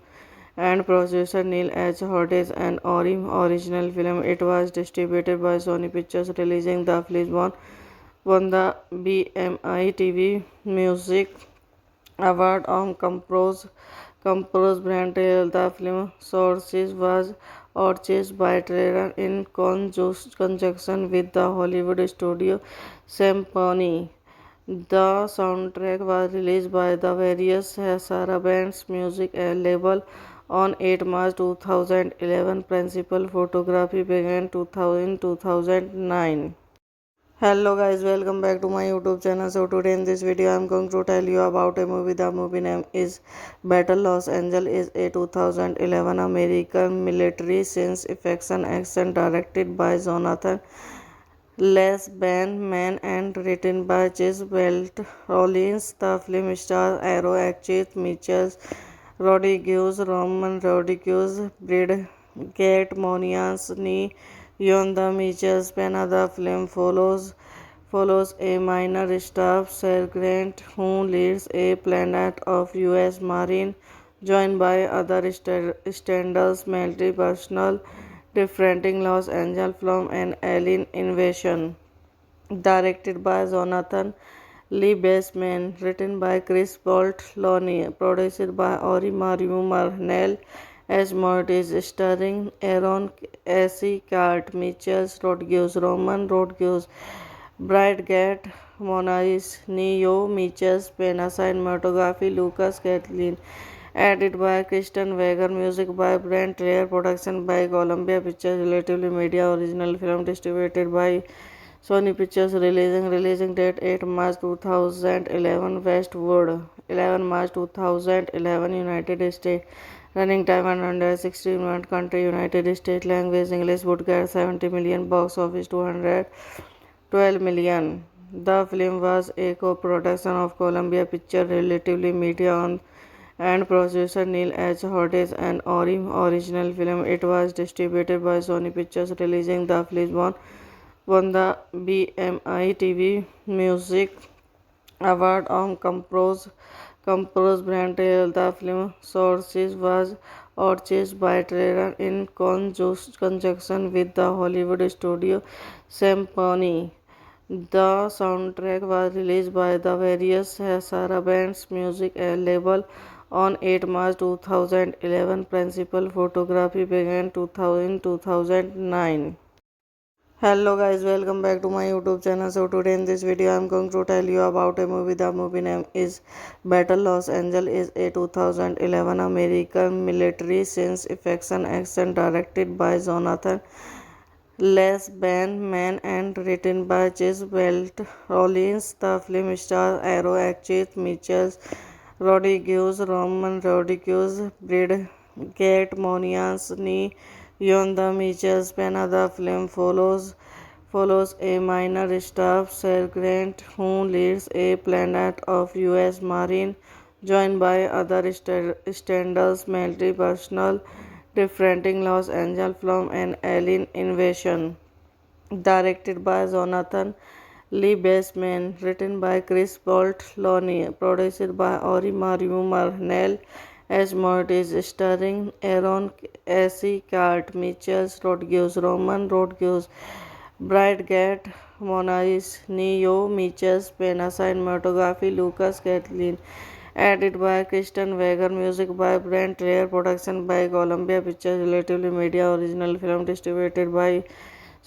and producer Neil H. Hodges and original film. It was distributed by Sony Pictures. Releasing the film won the BMI TV Music Award on Compose Brand Trail. The film sources was purchased by Trailer in conjunction with the Hollywood studio Symphony. The soundtrack was released by the various Sarah Band's music label on 8 March 2011. Principal photography began 2009. Hello guys, welcome back to my YouTube channel. So today in this video I am going to tell you about a movie. The movie name is Battle Los Angeles. Is a 2011 American military science fiction action directed by Jonathan Lessman and written by Chase Welt Rollins. The film stars Arrow actress Michelle Rodriguez, Roman Rodriguez, Bridget Monians, Yon the Mitchell Spena. The film follows a minor staff sergeant who leads a planet of U.S. Marine, joined by other standards military personnel defending Los Angeles from an alien invasion. Directed by Jonathan Lee Baseman, written by Chris Boltloni, produced by Ori Mario Marnell as Mortis, starring Aaron Eckhart, Mitchell Rodriguez, Roman Rodriguez, Bridget Monais, Neo Mitchell, Pena, cinematography Lucas Kathleen, edited by Kristen Wager, music by Brent Lair, production by Columbia Pictures Relatively Media, original film distributed by Sony Pictures. Releasing date 8 March 2011 Westwood 11 March 2011 United States. Running time 116 minutes. Country United States. Language English. Woodgate 70 million. Box office 212 million. The film was a co-production of Columbia Pictures Relatively Media and producer Neil H. Hodges and original film. It was distributed by Sony Pictures. Releasing the film won the BMI TV Music Award on Compose Brand Trail. The film sources was purchased by Trailer in conjunction with the Hollywood studio Symphony. The soundtrack was released by the various Sarah Band's music label on 8 March 2011. Principal photography began 2009. Hello guys, welcome back to my YouTube channel. So today in this video I am going to tell you about a movie. The movie name is Battle Los Angeles. Is a 2011 American military science fiction action directed by Jonathan Lessman and written by Chase Welt Rollins. The film stars Arrow actress Michelle Rodriguez, Roman Rodriguez, Bridget Monians, Yon the Mitchell Spena. The film follows a minor staff sergeant who leads a planet of U.S. Marine, joined by other standards military personnel defending Los Angeles from an alien invasion. Directed by Jonathan Lee Baseman, written by Chris Boltloni, produced by Ori Mario Marnell as Mortis, starring Aaron Eckhart, Mitchell Rodriguez, Roman Rodriguez, Bridget Monais, Neo Mitchell, Pena, cinematography Lucas Kathleen, edited by Kristen Wager, music by Brent Lair, production by Columbia Pictures Relatively Media, original film distributed by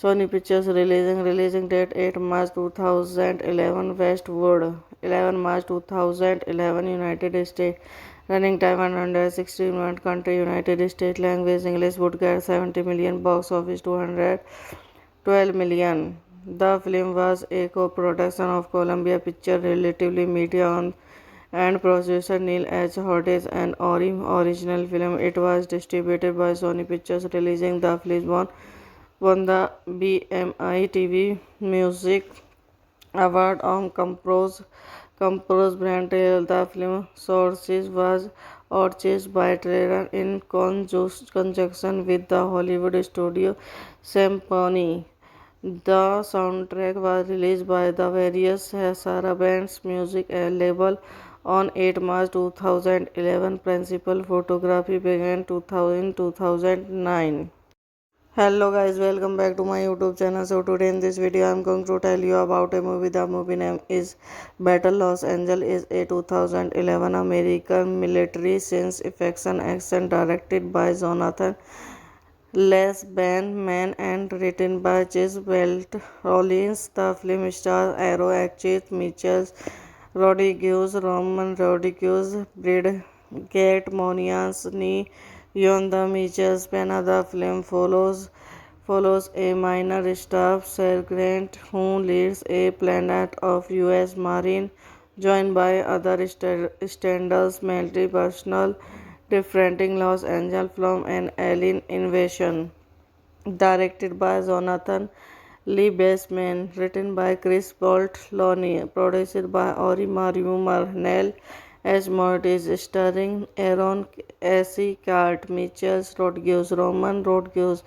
Sony Pictures. Releasing date 8 March 2011 Westwood 11 March 2011 United States. Running time 116 minutes. Country United States. Language English. Woodgate 70 million. Box office 212 million. The film was a co-production of Columbia Pictures Relatively Media and producer Neil H. Hodges and original film. It was distributed by Sony Pictures. Releasing the film won the BMI TV Music award on Compro's brand. The film sources was purchased by Trailer in conjunction with the Hollywood studio Symphony. The soundtrack was released by the various Sarah Band's music label on 8 March 2011. Principal photography began 2009. Hello guys, welcome back to my YouTube channel. So today in this video I am going to tell you about a movie. The movie name is Battle Los Angeles. Is a 2011 American military science fiction action directed by Jonathan Les Man and written by Chase Welt Rollins. The film stars Arrow actress Mitchell Rodriguez, Roman Rodriguez, Bridget Monians, Yon the Mitchell's Pena. The film follows a minor staff sergeant who leads a planet of U.S. Marine, joined by other standards military personnel, defending Los Angeles from an alien invasion. Directed by Jonathan Lee Baseman, written by Chris Boltloni, produced by Ori Mario Marnell as Mortis, starring Aaron A.C. Cart, Mitchell Rodriguez, Roman Rodriguez,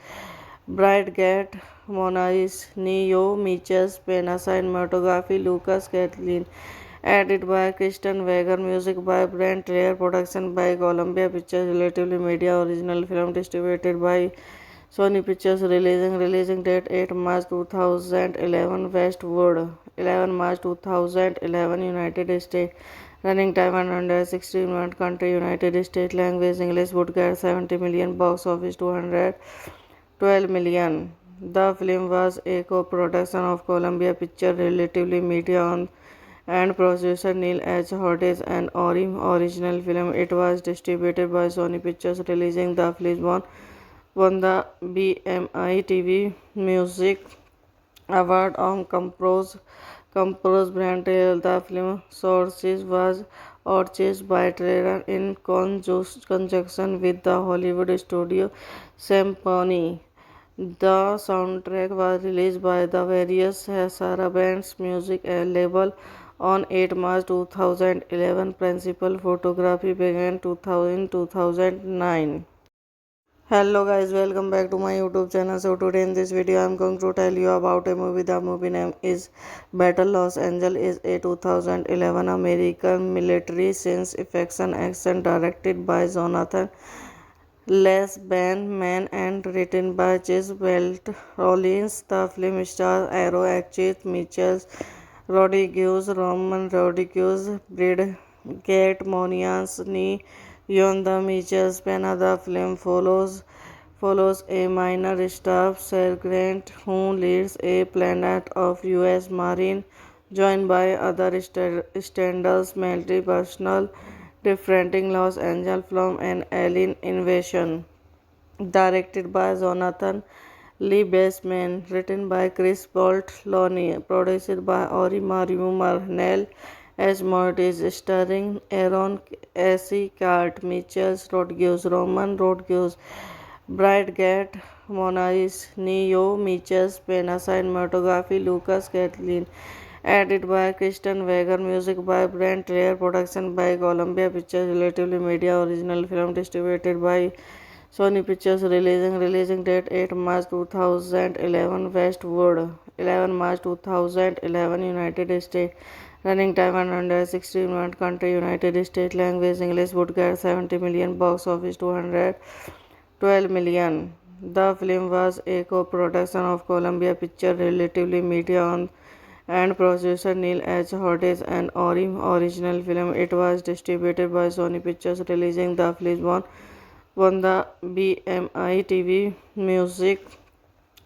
Bridget Monais, Neo Mitchell, Pena, cinematography Lucas Kathleen, edited by Kristen Wager, music by Brent Traer, production by Columbia Pictures, Relatively Media, original film distributed by Sony Pictures, releasing date 8 March 2011 Westwood, 11 March 2011 United States, running time 116 minutes, country United States, language English, would get 70 million, box office 212 million. The film was a co-production of Columbia Pictures, Relatively Media and producer Neil H. Hodges and original film. It was distributed by Sony Pictures, releasing the film won the BMI TV Music Award on Compro's brand. The film sources was purchased by Trailer in conjunction with the Hollywood studio Symphony. The soundtrack was released by the various Sarah Band's music label on 8 March 2011. Principal photography began 2009. Hello guys, welcome back to my YouTube channel. So today in this video I am going to tell you about a movie. The movie name is Battle Los Angeles. Is a 2011 American military science fiction action directed by Jonathan Les Man and written by Chase Welt Rollins. The film stars Arrow actress Mitchell Rodriguez, Roman Rodriguez, Bridget Monians, Yon the Mitchell's Pena. The film follows a minor staff sergeant who leads a planet of U.S. Marine, joined by other standards military personnel, defending Los Angeles from an alien invasion. Directed by Jonathan Lee Baseman, written by Chris Boltloni, produced by Ori Mario Marnell as Mortis, starring Aaron A.C. Cart, Mitchell Rodriguez, Roman Rodriguez, Bridget Monais, Neo Mitchell, Pena, cinematography Lucas Kathleen, edited by Kristen Wager, music by Brent Traer, production by Columbia Pictures, Relatively Media, original film distributed by Sony Pictures, releasing date 8 March 2011 Westwood, 11 March 2011 United States, running time 116 minutes, country United States, language English, would get 70 million, box office 212 million. The film was a co-production of Columbia Pictures, Relatively Media and producer Neil H. Hodges and original film. It was distributed by Sony Pictures, releasing the film won the BMI TV Music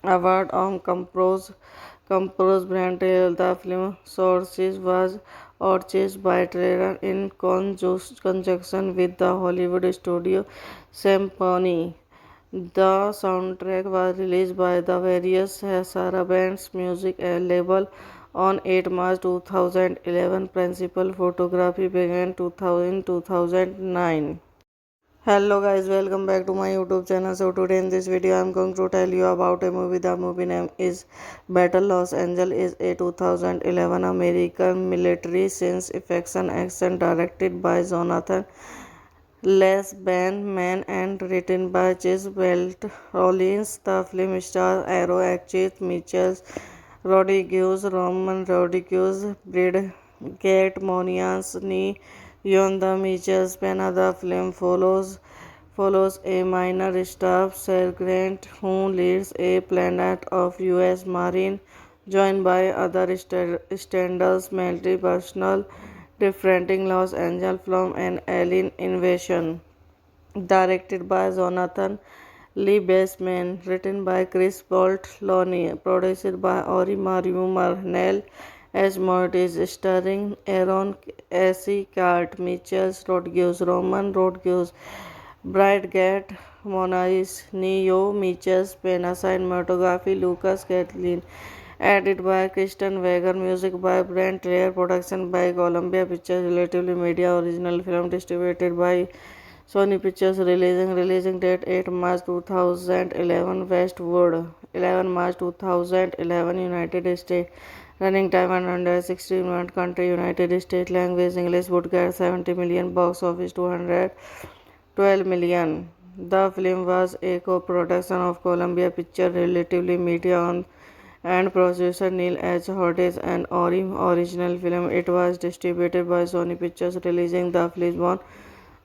Award on Compro's brand. The film sources was purchased by Trailer in conjunction with the Hollywood studio Symphony. The soundtrack was released by the various Sarah Band's music label on 8 March 2011. Principal photography began 2009. Hello guys, welcome back to my YouTube channel. So today in this video I'm going to tell you about a movie. The movie name is Battle Los Angeles, is a 2011 American military science fiction action directed by Jonathan Les Man and written by Chase Welt Rollins. The film stars Arrow actress Michelle Rodriguez, Roman Rodriguez, Brigette Monia's Yonda Mitchell Pena. The film follows a minor staff sergeant who leads a planet of U.S. Marine, joined by other standards military personnel defending Los Angeles from an alien invasion. Directed by Jonathan Lee Baseman, written by Chris Boltloni, produced by Ori Mario Marnell as Mortis, starring Aaron Eckhart, Mitchell Rodriguez, Roman Rodriguez, Brigette Monais, Neo Mitchell, Pena, cinematography Lucas Catlin, edited by Kristen Wager, music by Brent Lair, production by Columbia Pictures, Relatively Media, original film distributed by Sony Pictures, releasing date 8 March 2011, Westwood, 11 March 2011, United States. Running time 116 minutes. Country United States. Language English. Would get 70 million. Box office 212 million. The film was a co-production of Columbia Pictures, Relatively Media, and producer Neil H. Hodges and Ori. Original film. It was distributed by Sony Pictures, releasing the film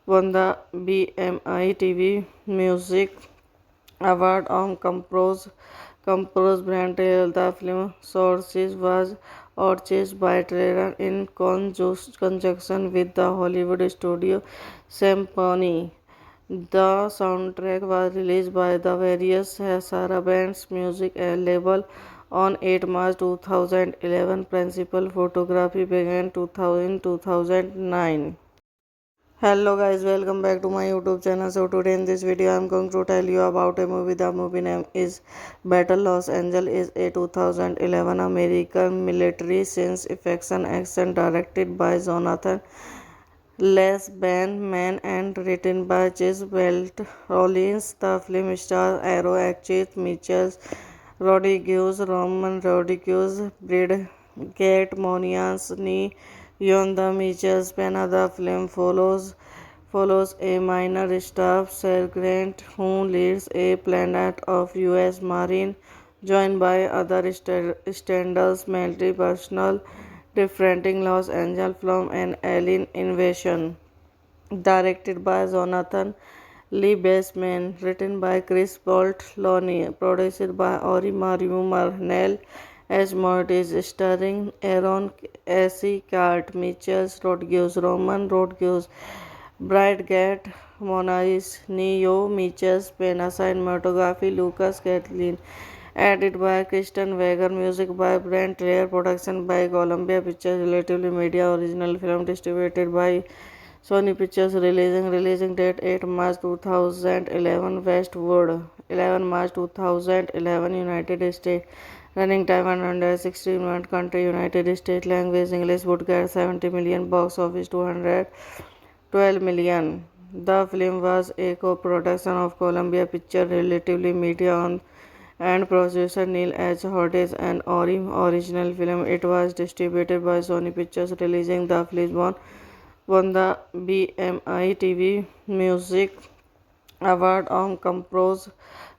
won the BMI TV Music Award on Compose Brand. The film sources was purchased by Trailer in conjunction with the Hollywood studio Symphony. The soundtrack was released by the various Sarah Band's music label on 8 March 2011. Principal photography began 2009. Hello guys, welcome back to my YouTube channel. So today in this video I'm going to tell you about a movie. The movie name is Battle Los Angeles, is a 2011 American military science fiction action directed by Jonathan Les Man and written by Chase Welt Rollins. The film stars Arrow actress Michelle Rodriguez, Roman Rodriguez, Brigette Monia's Yonda Mitchell Pena. The film follows a minor staff sergeant who leads a planet of U.S. Marine, joined by other standards military personnel defending Los Angeles from an alien invasion. Directed by Jonathan Lee Baseman, written by Chris Boltloni, produced by Ori Mario Marnell as Mortis, starring Aaron Eckhart, Mitchell Rodriguez, Roman Rodriguez, Brigette Monais, Neo Mitchell, Pena, cinematography Lucas Catlin, edited by Kristen Wager, music by Brent Lair, production by Columbia Pictures, Relatively Media, original film distributed by Sony Pictures, releasing date 8 March 2011, Westwood, 11 March 2011, United States. Running time 116 minutes. Country United States. Language English. Would get 70 million. Box office 212 million. The film was a co-production of Columbia Pictures, Relatively Media, and producer Neil H. Hodges and Ori. Original film. It was distributed by Sony Pictures, releasing the film won the BMI TV Music Award on Compose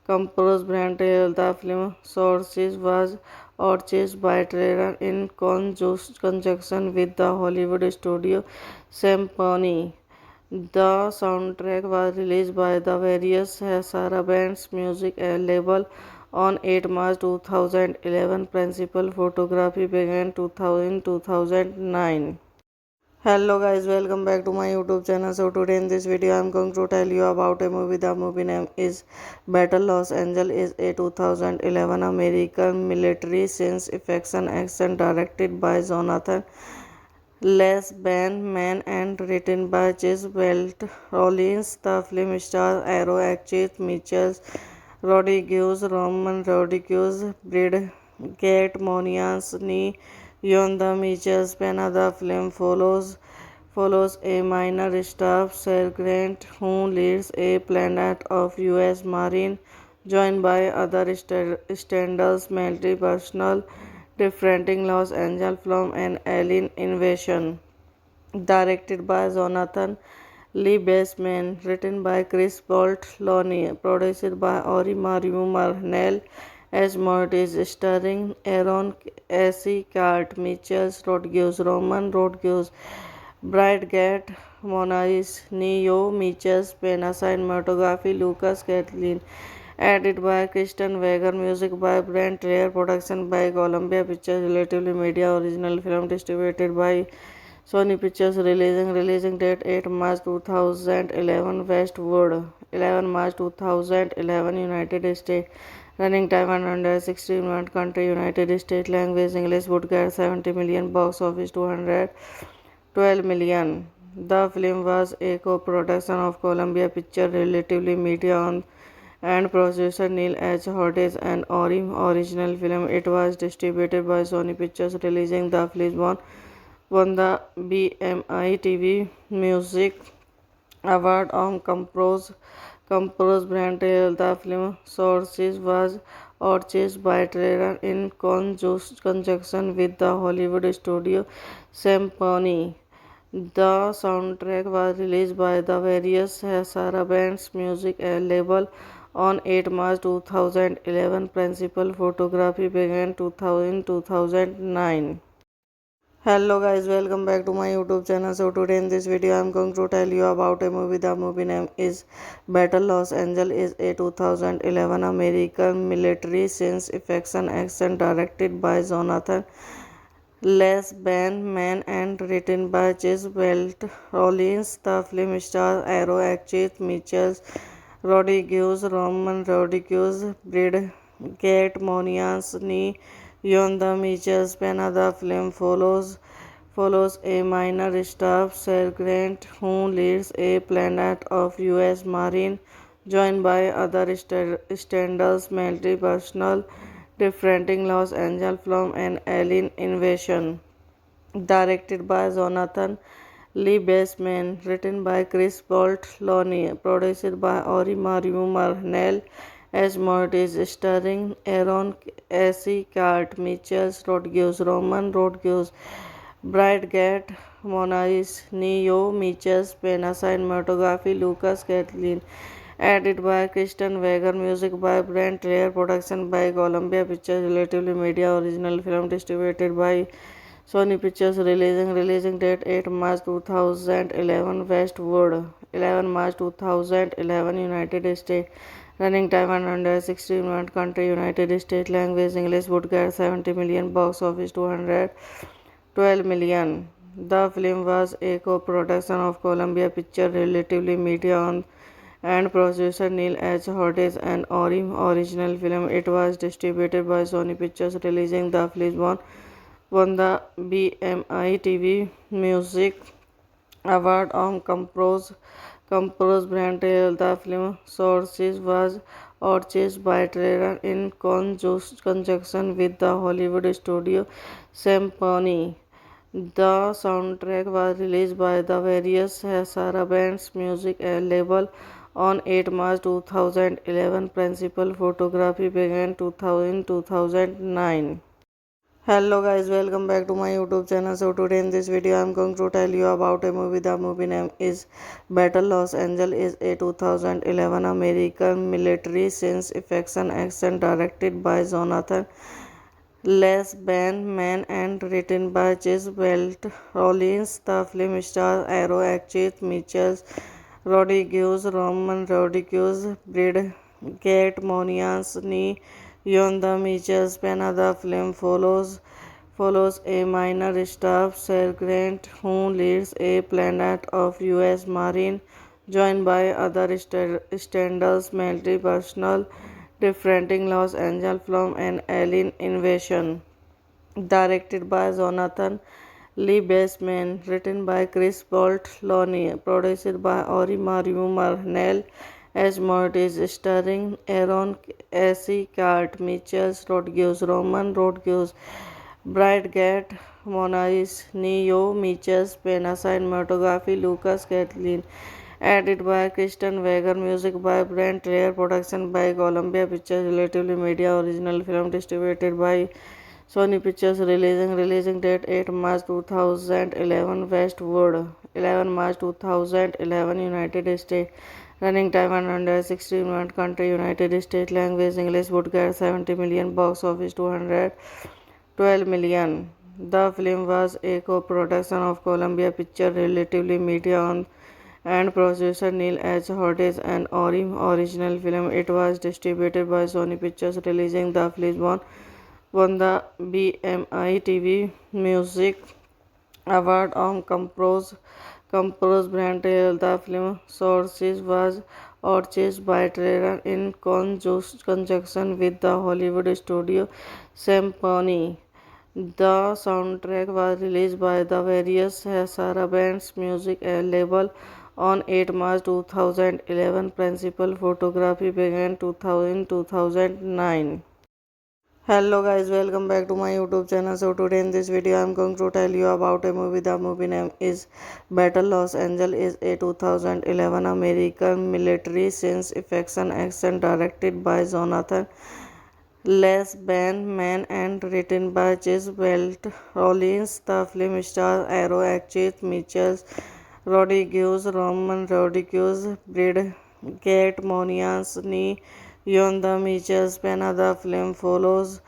Brand. The film sources was purchased by Trailer in conjunction with the Hollywood studio Symphony. The soundtrack was released by the various Sarah Band's music label on 8 March 2011. Principal photography began 2009. Hello guys, welcome back to my YouTube channel. So today in this video I'm going to tell you about a movie. The movie name is Battle Los Angeles, is a 2011 American military science fiction action directed by Jonathan Les Man and written by Chase Welt Rollins. The film stars Arrow actress Michelle Rodriguez, Roman Rodriguez, Brigette Monia's Yonda Mitchell Pena. The film follows a minor staff sergeant who leads a planet of U.S. Marine, joined by other standards military personnel defending Los Angeles from an alien invasion. Directed by Jonathan Lee Baseman, written by Chris Boltloni, produced by Ori Mario Marnell as Mortis, starring Aaron Eckhart, Mitchell Rodriguez, Roman Rodriguez, Bridget Monais, Neo Mitchell, Pena, cinematography Lucas Catlin, edited by Kristen Wager, music by Brent Rare, production by Columbia Pictures, Relatively Media, original film distributed by Sony Pictures, releasing date 8 March 2011, Westwood, 11 March 2011, United States. Running time 116 minutes. Country United States. Language English. Would get 70 million. Box office 212 million. The film was a co-production of Columbia Pictures, Relatively Media, and producer Neil H. Hodges and Ori original film. It was distributed by Sony Pictures, releasing the film won the BMI TV Music Award on Compose Brand Trail. The film sources was purchased by Trailer in conjunction with the Hollywood studio Symphony. The soundtrack was released by the various Sarah Band's music label on 8 March 2011. Principal photography began 2009. Hello guys, welcome back to my YouTube channel. So today in this video I am going to tell you about a movie. The movie name is Battle Los Angeles. Is a 2011 American military science fiction action directed by Jonathan Les Man and written by Chase Welt Rollins. The film stars Arrow actress Mitchell Rodriguez, Roman Rodriguez, Bridget Monians, Yon the Mitchell's Pena. The film follows a minor staff sergeant who leads a planet of U.S. Marine, joined by other standards military personnel defending Los Angeles from an alien invasion. Directed by Jonathan Lee Baseman, written by Chris Boltloni, produced by Ori Mario Marnell as Mortis, starring Aaron Eckhart, Mitchell Rodriguez, Roman Rodriguez, Bridget Monais, Neo Mitchell, Pena, cinematography Lucas Catlin, edited by Kristen Wager, music by Brent Rare, production by Columbia Pictures, Relatively Media, original film distributed by Sony Pictures, releasing date 8 March 2011, Westwood, 11 March 2011, United States. Running time 116 minutes. Country United States. Language English. Would get 70 million. Box office 212 million. The film was a co-production of Columbia Pictures, Relatively Media, and producer Neil H. Hodges and Ori original film. It was distributed by Sony Pictures, releasing the film won the BMI TV Music Award on Compose Brand Trail. The film sources was purchased by Trailer in conjunction with the Hollywood studio Symphony. The soundtrack was released by the various Sarah Band's music label on 8 March 2011. Principal photography began 2009. Hello guys, welcome back to my YouTube channel. So today in this video I am going to tell you about a movie. The movie name is Battle Los Angeles. Is a 2011 American military science fiction action directed by Jonathan Les Man and written by Chase Welt Rollins. The film stars Arrow actress Mitchell Rodriguez, Roman Rodriguez, Bridget Monians, Yon the Mitchell's Pena. The film follows a minor staff sergeant who leads a planet of U.S. Marine, joined by other standards military personnel defending Los Angeles from an alien invasion. Directed by Jonathan Lee Baseman, written by Chris Boltloni, produced by Ori Mario Marnell as Mortis, starring Aaron Eckhart, Mitchell Rodriguez, Roman Rodriguez, Bridget Monais, Neo, Michels, Pena, cinematography, Lucas Catlin. Edited by Kristen Wager, music by Brent Lair, production by Columbia Pictures, Relatively Media, original film distributed by Sony Pictures, releasing date 8 March 2011, Westwood, 11 March 2011, United States. Running time 116 minutes. Country United States. Language English. Would get 70 million. Box office 212 million. The film was a co-production of Columbia Pictures, Relatively Media and producer Neil H. Hodges and Orim. Original film. It was distributed by Sony Pictures, releasing the film won the BMI TV Music Award on Composed Brand. The film sources was purchased by Trailer in conjunction with the Hollywood studio Symphony. The soundtrack was released by the various Sarah Band's music label on 8 March 2011. Principal photography began 2009. Hello guys, welcome back to my YouTube channel. So today in this video I am going to tell you about a movie. The movie name is Battle Los Angeles. Is a 2011 American military science fiction action directed by Jonathan Mann and written by Chase Welt Rollins. The film stars Arrow actress Michelle Rodriguez, Roman Rodriguez, Bridget Monians, Yon the Mitchells. Pena. The film follows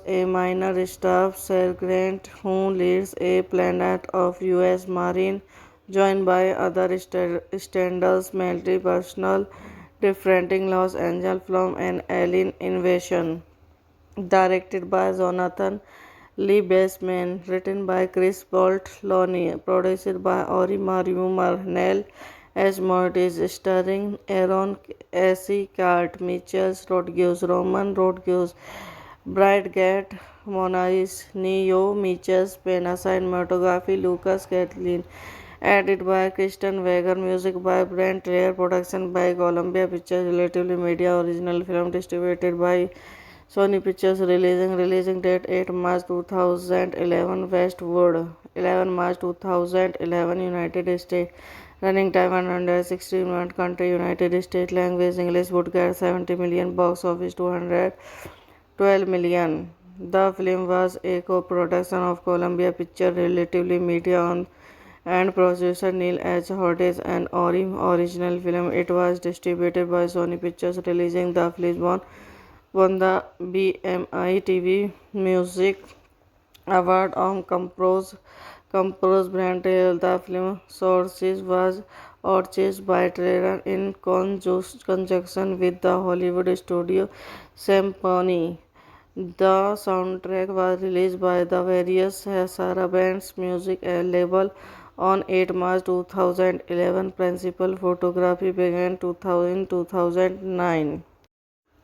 a minor staff sergeant who leads a platoon of U.S. Marines, joined by other standards military personnel, defending Los Angeles from an alien invasion. Directed by Jonathan Liebesman, written by Chris Boltloni, produced by Ori Mario Marnell as Mortis, starring Aaron Eckhart, Mitchell Rodriguez, Roman Rodriguez, Bridget Monais, Neo, Mitchell Pena, cinematography, Lucas Catlin. Edited by Kristen Wager, music by Brent Lair, production by Columbia Pictures, Relatively Media, original film distributed by Sony Pictures, releasing date 8 March 2011, Westwood, 11 March 2011, United States. Running time 116 minutes. Country United States. Language English. Would get 70 million. Box office 212 million. The film was a co-production of Columbia Pictures, Relatively Media and producer Neil H. Hodges and Orim. Original film. It was distributed by Sony Pictures, releasing the film won the BMI TV Music Award on Composed Brand. The film sources was purchased by Trailer in conjunction with the Hollywood studio Symphony. The soundtrack was released by the various Sarah Band's music label on 8 March 2011. Principal photography began 2009.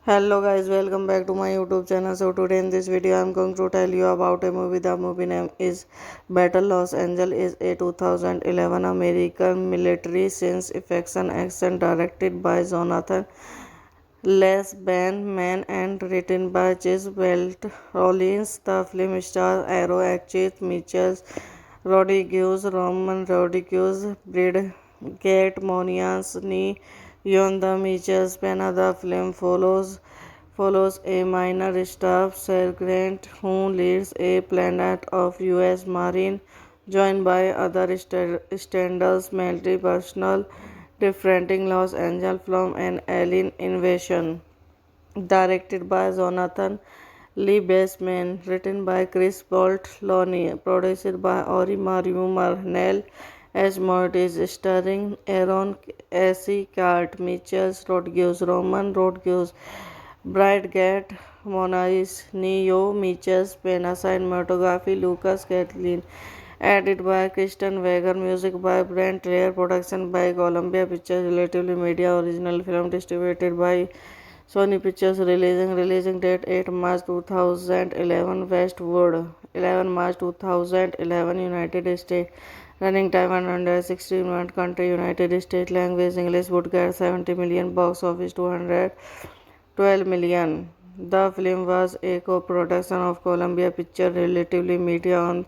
Hello guys, welcome back to my YouTube channel. So today in this video I am going to tell you about a movie. The movie name is Battle Los Angeles. Is a 2011 American military science fiction action directed by Jonathan Mann and written by Chase Welt Rollins. The film stars Arrow actress Michelle Rodriguez, Roman Rodriguez, Bridget Monians, Yon the Mitchells. Pena. The film follows a minor staff sergeant who leads a platoon of U.S. Marines, joined by other standards military personnel, defending Los Angeles from an alien invasion. Directed by Jonathan Liebesman, written by Chris Boltloni, produced by Ori Mario Marnell as Mortis, starring Aaron Eckhart, Mitchell Rodriguez, Roman Rodriguez, Bridget Monais, Neo, Mitchell Pena, cinematography, Lucas Catlin. Edited by Kristen Wager, music by Brent Lair, production by Columbia Pictures, Relatively Media, original film distributed by Sony Pictures, releasing date 8 March 2011, Westwood, 11 March 2011, United States. Running time 116 minutes. Country United States. Language English. Would get 70 million. Box office 212 million. The film was a co-production of Columbia Pictures Relatively Media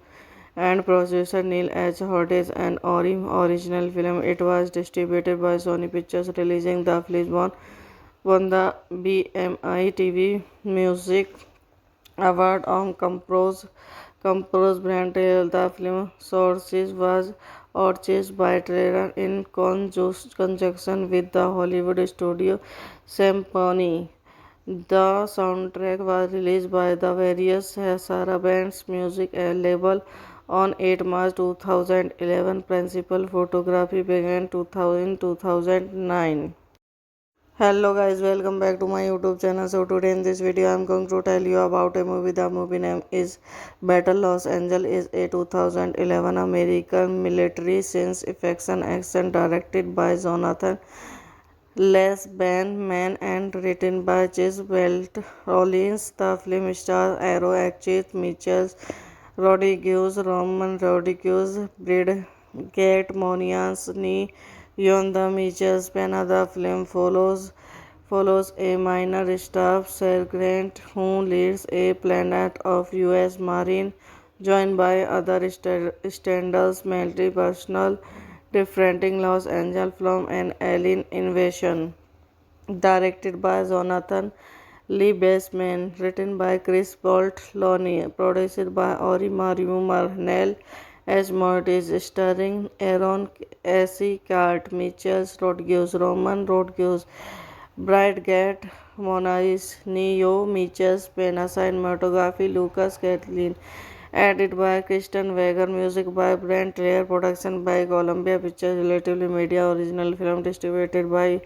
and producer Neil H. Hodges and original film. It was distributed by Sony Pictures, releasing the film won the BMI TV Music Award on Compose Brand. The film sources was purchased by Trailer in conjunction with the Hollywood studio Symphony. The soundtrack was released by the various Sarah Band's music label on 8 March 2011. Principal photography began 2009. Hello guys, welcome back to my YouTube channel. So today in this video I am going to tell you about a movie. The movie name is Battle Los Angeles, is a 2011 American military science fiction action directed by Jonathan Man and written by Chase Welt Rollins. The film stars Arrow actress Mitchell Rodriguez, Roman Rodriguez, Brad Kate Monians, Yon the Mitchell Pena. The film follows a minor staff sergeant who leads a planet of U.S. Marine, joined by other standards military personnel defending Los Angeles from an alien invasion. Directed by Jonathan Bassman, written by Chris Boltloni, produced by Ori Mario Marnell as Mortis, starring Aaron S. Cart, Mitchell Rodriguez, Roman Rodriguez, Brad Gat, Monais, Neo, Mitchell, Pena, cinematography, Lucas Kathleen, edited by Kristen Wager, music by Brent Traer, production by Columbia Pictures Relatively Media, original film distributed by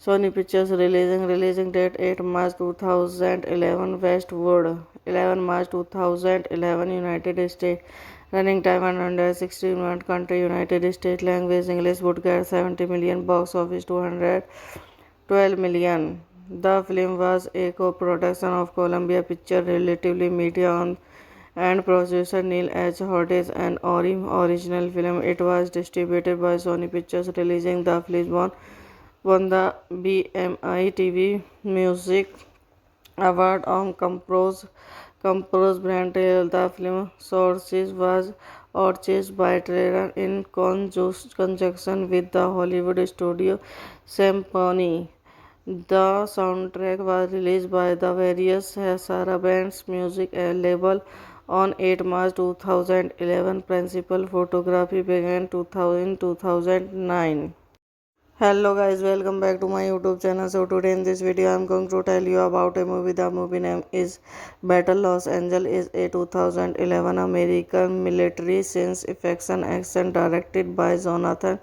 Sony Pictures, releasing date 8 March 2011, Westwood, 11 March 2011, United States. Running time 160 minutes. Country United States. Language English. Would get 70 million. Box office 212 million. The film was a co-production of Columbia Pictures Relatively Media and producer Neil H. Hodges and original film. It was distributed by Sony Pictures, releasing the film won the BMI TV Music Award on Compose Brand. The film sources was purchased by Trailer in conjunction with the Hollywood studio Symphony. The soundtrack was released by the various Sarah Band's music label on 8 March 2011. Principal photography began 2009. Hello guys, welcome back to my YouTube channel. So today in this video I am going to tell you about a movie. The movie name is Battle Los Angeles, is a 2011 American military science fiction action directed by Jonathan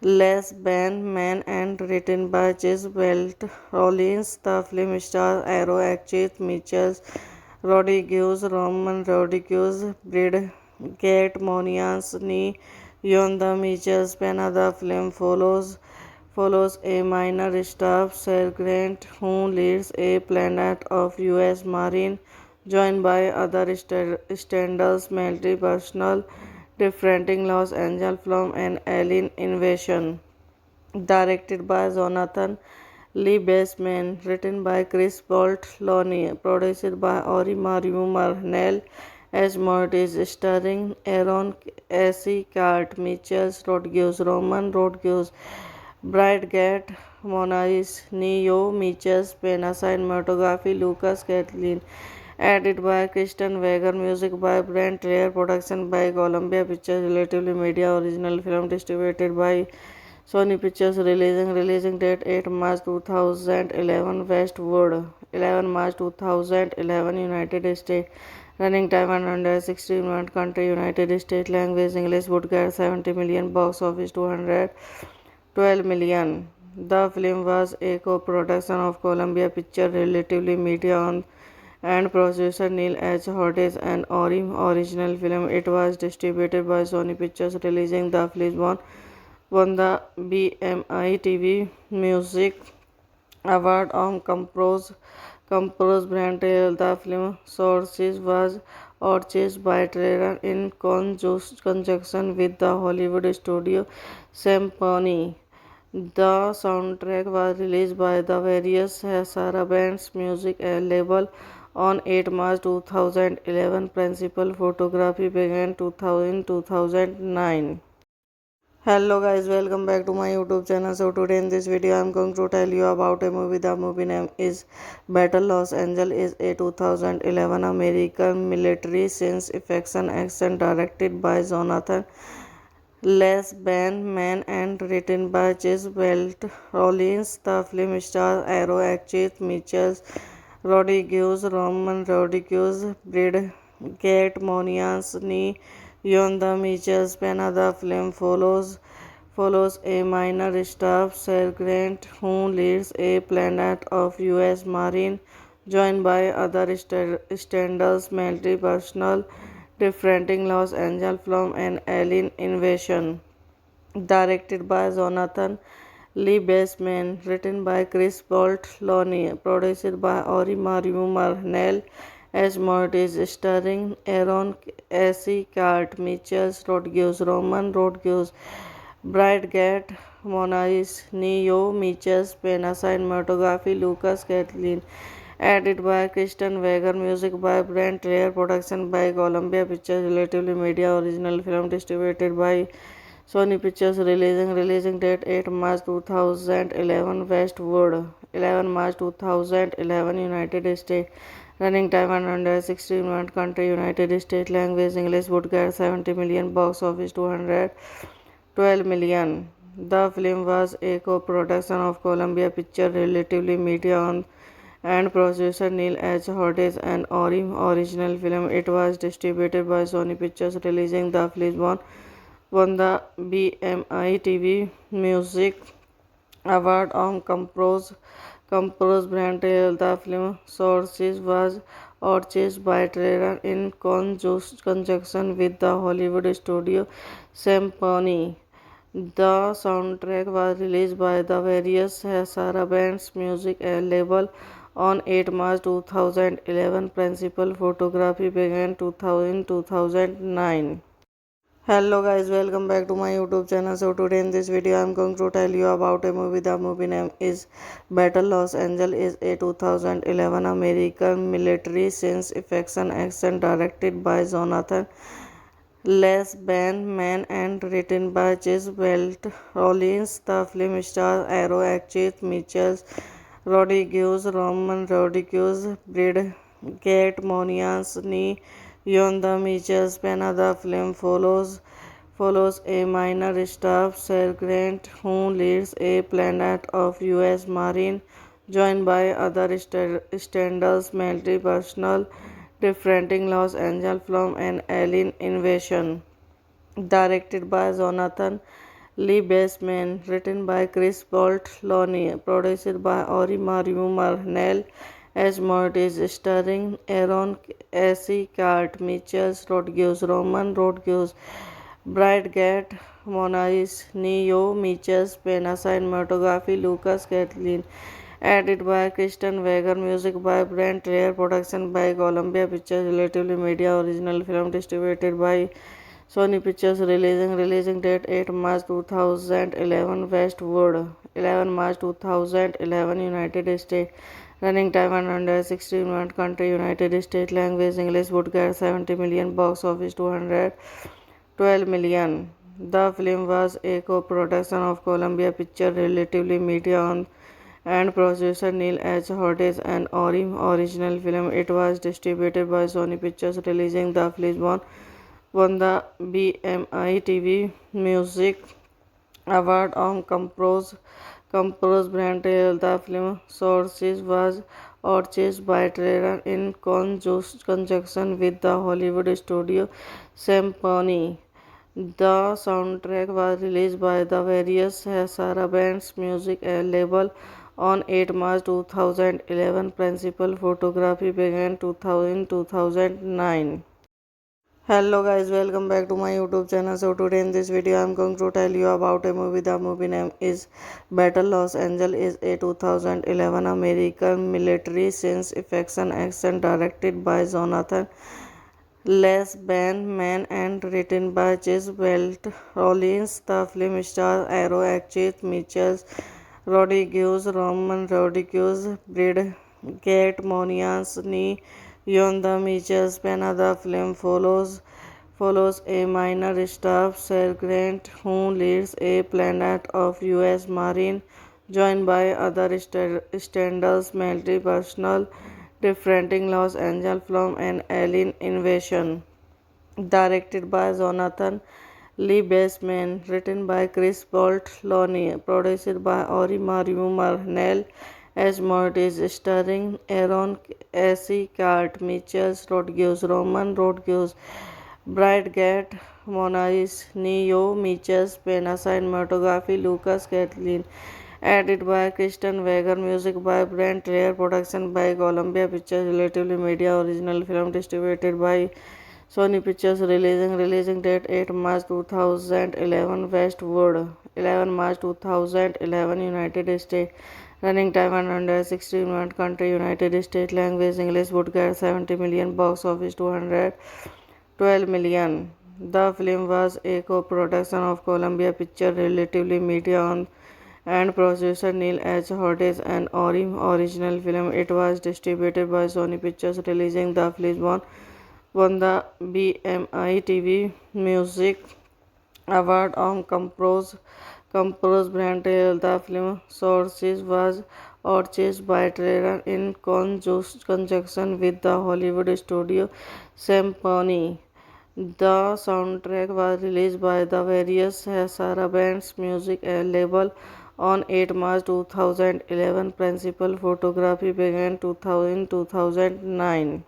Man and written by Chase Welt Rollins. The film stars Arrow actress Mitchell Rodriguez, Roman Rodriguez, Brad Kate Monians, Yon the Mitchell Pena. The film follows a minor staff sergeant who leads a planet of U.S. Marine, joined by other standards military personnel defending Los Angeles from an alien invasion. Directed by Jonathan Bassman, written by Chris Boltloni, produced by Ori Mario Marnell as Mortis, starring Aaron S. Cart, Mitchell Rodriguez, Roman Rodriguez, Brad Gat, Monais, Neo, Mitchell, Pena, cinematography, Lucas Kathleen, edited by Kristen Wager, music by Brent Traer, production by Columbia Pictures Relatively Media, original film distributed by Sony Pictures, releasing date 8 March 2011, Westwood, 11 March 2011, United States. Running time 160 minutes. Country United States. Language English. Would get 70 million. Box office 212 million. The film was a co-production of Columbia Pictures Relatively Media and producer Neil H. Hodges and original film. It was distributed by Sony Pictures, releasing the film won the BMI TV Music Award on Compose Brand. The film sources was purchased by Trailer in conjunction with the Hollywood studio Symphony. The soundtrack was released by the various Sarah Band's music label on 8 March 2011. Principal photography began 2009. Hello guys, welcome back to my YouTube channel. So today in this video I am going to tell you about a movie. The movie name is Battle Los Angeles, is a 2011 American military science fiction action directed by Jonathan Les Man and written by Chase Welt Rollins. The film stars Arrow actress Michelle Rodriguez, Roman Rodriguez, Brigette Moniaz, Yon the Michelle Pena. The film follows a minor staff sergeant who leads a planet of U.S. Marine, joined by other standards military personnel defending Los Angeles from an alien invasion. Directed by Jonathan Lee Baseman, written by Chris Boltloni, produced by Ori Mario Marnell as Mortis, starring Aaron Eckhart, Mitchell Rodriguez, Roman Rodriguez, Brigette Monais, Neo, Mitchell Pena, cinematography Lucas Kathleen, edited by Kristen Wager, music by Brent Rear, production by Columbia Pictures, Relatively Media, original film distributed by Sony Pictures, releasing date 8 March 2011, Westwood, 11 March 2011, United States. Running time 116 minutes. Country United States. Language English. Would get 70 million. Box office 212 million. The film was a co-production of Columbia Pictures, Relatively Media, and producer Neil H. Hodges and Ori. Original film. It was distributed by Sony Pictures, releasing the film won the BMI TV Music Award on Composed Brand. The film sources was purchased by Trailer in conjunction with the Hollywood studio Symphony. The soundtrack was released by the various Sarah Band's music label on 8 March 2011. Principal photography began 2009. Hello guys, welcome back to my YouTube channel. So today in this video I am going to tell you about a movie. The movie name is Battle Los Angeles, is a 2011 American military science fiction action directed by Jonathan Les Man and written by Chase Welt Rollins. The film stars Arrow actress Michelle Rodriguez, Roman Rodriguez, Brigette Moniaz, Yon the Michelle Pena. The film follows a minor staff sergeant who leads a planet of U.S. Marine, joined by other standards military personnel defending Los Angeles from an alien invasion. Directed by Jonathan Lee Baseman, written by Chris Boltloni, produced by Ori Mario Marnell as Mortis, starring Aaron Eckhart, Mitchell Rodriguez, Roman Rodriguez, Brigette Monais, Neo, Mitchell Pena, cinematography Lucas Kathleen, edited by Kristen Wager, music by Brent Rear, production by Columbia Pictures, Relatively Media, original film distributed by Sony Pictures, releasing date 8 March 2011, Westwood, 11 March 2011, United States. Running time 116 minutes. Country United States. Language English. Would get 70 million. Box office 212 million. The film was a co-production of Columbia Pictures, Relatively Media, and producer Neil H. Hodges and Ori. Original film. It was distributed by Sony Pictures, releasing the film won the BMI TV Music Award on Composed Brand. The film sources was purchased by Trailer in conjunction with the Hollywood studio Symphony. The soundtrack was released by the various Sarah Band's music label on 8 March 2011. Principal photography began 2009. Hello guys, welcome back to my YouTube channel. So today in this video I am going to tell you about a movie. The movie name is Battle Los Angeles, is a 2011 American military science fiction action directed by Jonathan Les Man and written by Gisbert Rollins. The film stars Arrow actress Michelle Rodriguez, Roman Rodriguez, Bridget Monians, Yon the Mitchell's Pena. The film follows a minor staff sergeant who leads a planet of U.S. Marine, joined by other standards military personnel, defending Los Angeles from an alien invasion. Directed by Jonathan Lee Baseman, written by Chris Boltloni, produced by Ori Mario Marnell as Mortis, starring Aaron Eckhart, Mitchell Rodriguez, Roman Rodriguez, Bridget Monais, Neo Mitchell, Pena, cinematography Lucas Catlin, edited by Kristen Wager, music by Brent Lair, production by Columbia Pictures, Relatively Media, original film distributed by Sony Pictures, releasing date 8 March 2011, Westwood, 11 March 2011, United States. Running time 116 minutes. Country United States. Language English. Would get 70 million. Box office 212 million. The film was a co-production of Columbia Pictures, Relatively Media, and producer Neil H. Hodges and Ori original film. It was distributed by Sony Pictures, releasing the film won the BMI TV Music Award on Compose Brand. The film sources was purchased by Trailer in conjunction with the Hollywood studio Symphony. The soundtrack was released by the various Sarah Band's music label on 8 March 2011. Principal photography began 2009.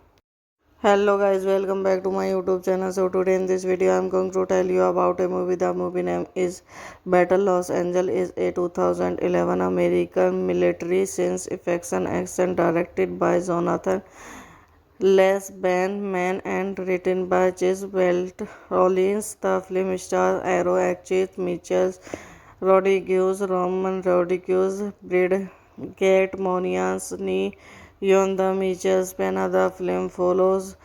Hello guys, welcome back to my YouTube channel. So today in this video I am going to tell you about a movie. The movie name is Battle Los Angeles. Is a 2011 American military science fiction action directed by Jonathan Les Man and written by Gisbert Rollins. The film stars Arrow actress Michelle Rodriguez, Roman Rodriguez, Bridget Monians, Yon the Mitchell's Pena. The film follows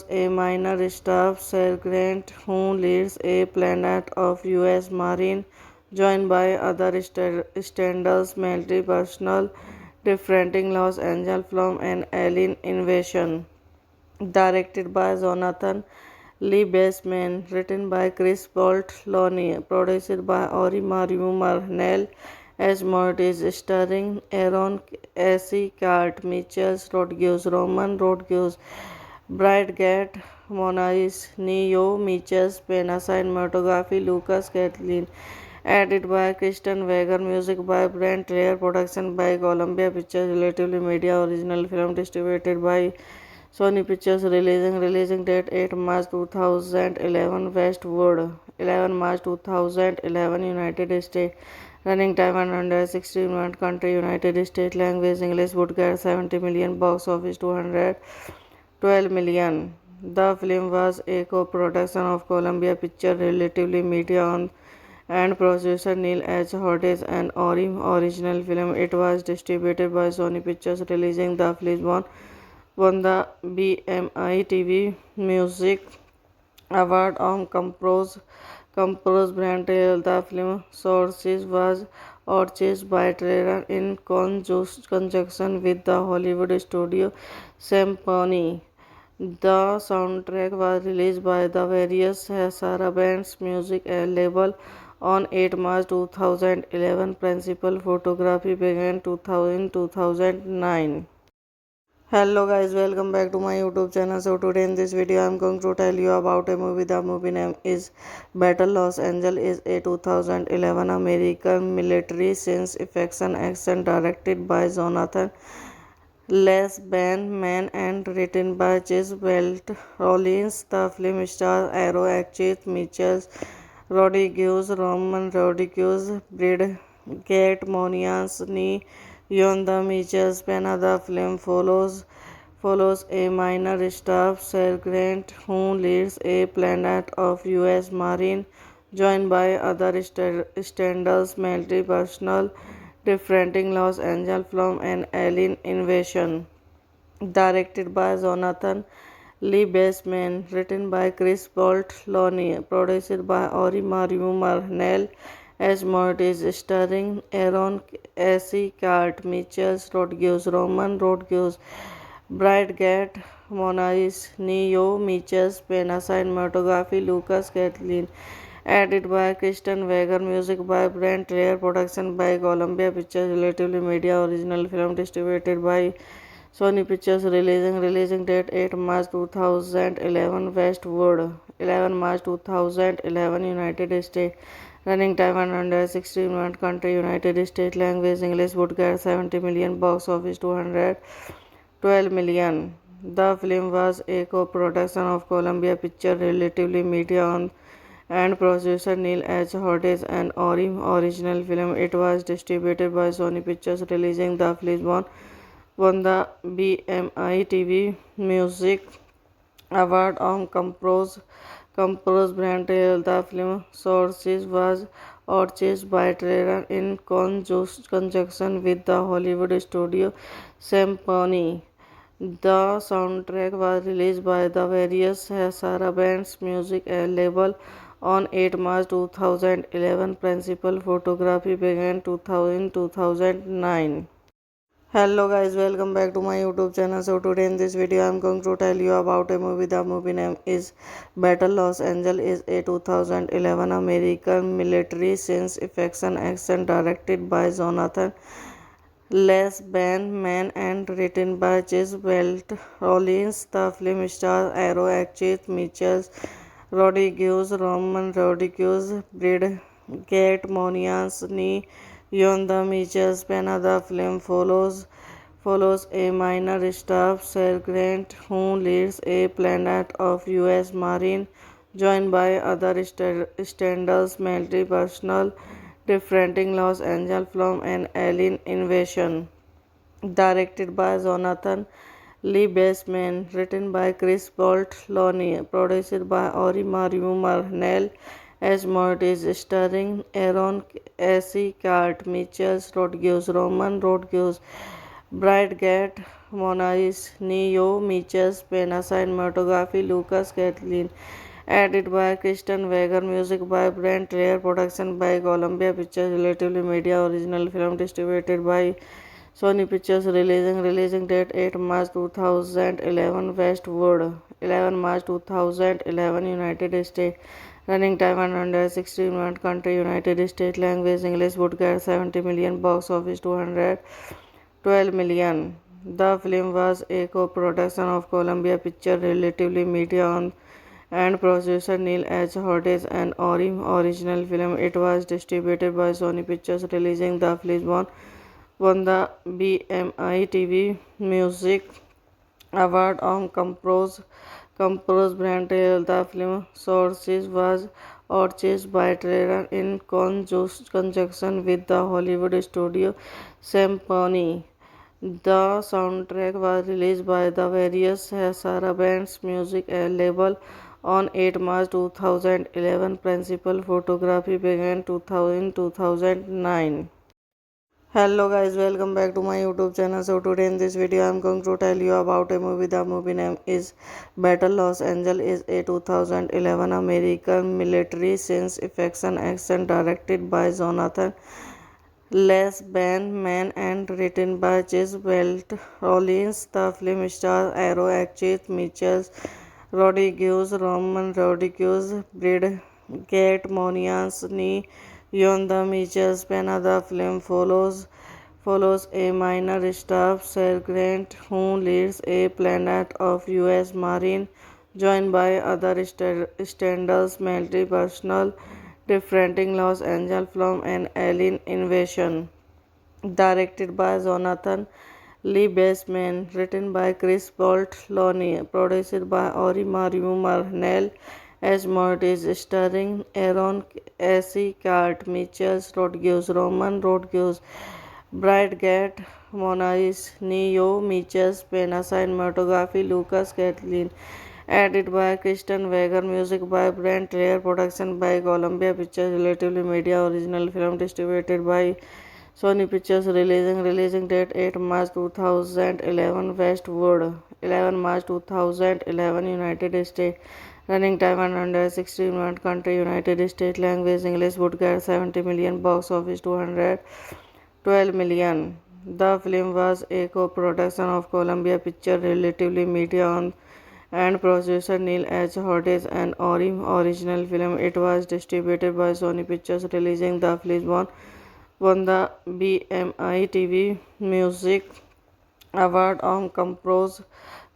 a minor staff sergeant who leads a planet of U.S. Marine, joined by other standards military personnel, defending Los Angeles from an alien invasion. Directed by Jonathan Lee Baseman, written by Chris Boltloni, produced by Ori Mario Marnell as Mortis, starring Aaron Eckhart, Mitchell Rodriguez, Roman Rodriguez, Bridget Monais, Neo Mitchell, Pena, cinematography Lucas Catlin, edited by Kristen Wager, music by Brent Lair, production by Columbia Pictures, Relatively Media, original film distributed by Sony Pictures, releasing date 8 March 2011, Westwood, 11 March 2011, United States. Running time 116 minutes. Country United States. Language English. Would get 70 million. Box office 212 million. The film was a co-production of Columbia Pictures, Relatively Media, and producer Neil H. Hodges and Ori original film. It was distributed by Sony Pictures, releasing the film won the BMI TV Music Award on Compose Brand. The film sources was purchased by Trailer in conjunction with the Hollywood studio Symphony. The soundtrack was released by the various Sarah Band's music label on 8 March 2011. Principal photography began 2009. Hello guys, welcome back to my YouTube channel. So today in this video I am going to tell you about a movie. The movie name is Battle Los Angeles. Is a 2011 American military science fiction action directed by Jonathan Les Man and written by Gisbert Rollins. The film stars Arrow actress Michelle Rodriguez, Roman Rodriguez, Bridget Monians, Yon the Mitchell's Pena. The film follows a minor staff sergeant who leads a planet of U.S. Marine, joined by other standards military personnel, defending Los Angeles from an alien invasion. Directed by Jonathan Lee Baseman, written by Chris Boltloni, produced by Ori Mario Marnell as Mortis, starring Aaron Eckhart, Mitchell Rodriguez, Roman Rodriguez, Brad Gatt, Monais, Neo, Mitchell, Pena, cinematography, Lucas Kathleen, edited by Kristen Wager, music by Brent Lair, production by Columbia Pictures, Relatively Media, original film distributed by Sony Pictures, releasing date 8 March 2011 Westwood, 11 March 2011 United States, running time 116 minutes, country United States, language English, would get 70 million, box office 212 million. The film was a co-production of Columbia Pictures, Relatively Media and producer Neil H. Hodges and Ori original film. It was distributed by Sony Pictures, releasing the film won the BMI TV Music Award on Compose Brand. The film sources was purchased by Trailer in conjunction with the Hollywood studio Symphony. The soundtrack was released by the various Sarah Band's music label on 8 March 2011. Principal photography began 2009. Hello guys, welcome back to my YouTube channel. So today in this video I am going to tell you about a movie. The movie name is Battle Los Angeles. Is a 2011 American military science fiction action directed by Jonathan Man and written by Chase Welt Rollins. The film stars Arrow actress Mitchell Rodriguez, Roman Rodriguez, Brad Gatt, Monias Ni Yon. The Mitchells Pena. The film follows a minor staff sergeant who leads a platoon of U.S. Marines, joined by other standards military personnel, defending Los Angeles from an alien invasion. Directed by Jonathan Lee Baseman, written by Chris Boltloni, produced by Ori Mario Marnell as Mortis, starring Aaron Eckhart, Mitchell Rodriguez, Roman Rodriguez, Brad Gatt, Monais, Neo, Mitchell, Pena, cinematography, Lucas Kathleen, edited by Kristen Wager, music by Brent Lair, production by Columbia Pictures, Relatively Media, original film distributed by Sony Pictures, releasing date 8 March 2011 Westwood, 11 March 2011 United States, running time 116 minutes, country United States, language English, would get 70 million, box office 212 million. The film was a co-production of Columbia Pictures, Relatively Media and producer Neil H. Hodges and Ori original film. It was distributed by Sony Pictures, releasing the film won the BMI TV Music Award on Compose Brand. The film sources was purchased by Trailer in conjunction with the Hollywood studio Symphony. The soundtrack was released by the various Sarah Band's music label on 8 March 2011. Principal photography began 2009. Hello guys, welcome back to my YouTube channel. So today in this video I am going to tell you about a movie. The movie name is Battle Los Angeles. Is a 2011 American military science fiction action directed by Jonathan Man and written by Chase Welt Rollins. The film stars Arrow actress Mitchell Rodriguez, Roman Rodriguez, Brad Gatt, Monias Ni Yon. The Mitchells Pena. The film follows a minor staff sergeant who leads a platoon of U.S. Marines, joined by other standards military personnel, defending Los Angeles from an alien invasion. Directed by Jonathan Lee Baseman, written by Chris Boltloni, produced by Ori Mario Marnell as Mortis, starring Aaron Eckhart, Mitchell Rodriguez, Roman Rodriguez, Brad Gatt, Monais, Neo, Mitchell, Pena, cinematography, Lucas Kathleen, edited by Kristen Wager, music by Brent Lair, production by Columbia Pictures, Relatively Media, original film distributed by Sony Pictures releasing date 8 March 2011 Westwood 11 March 2011 United States. Running time 116 minutes. Country United States. Language English. Would get 70 million. Box office 212 million. The film was a co-production of Columbia Pictures Relatively Media and producer Neil H. Hodges and Orim original film. It was distributed by Sony Pictures. Releasing the film won the BMI TV Music Award on Composed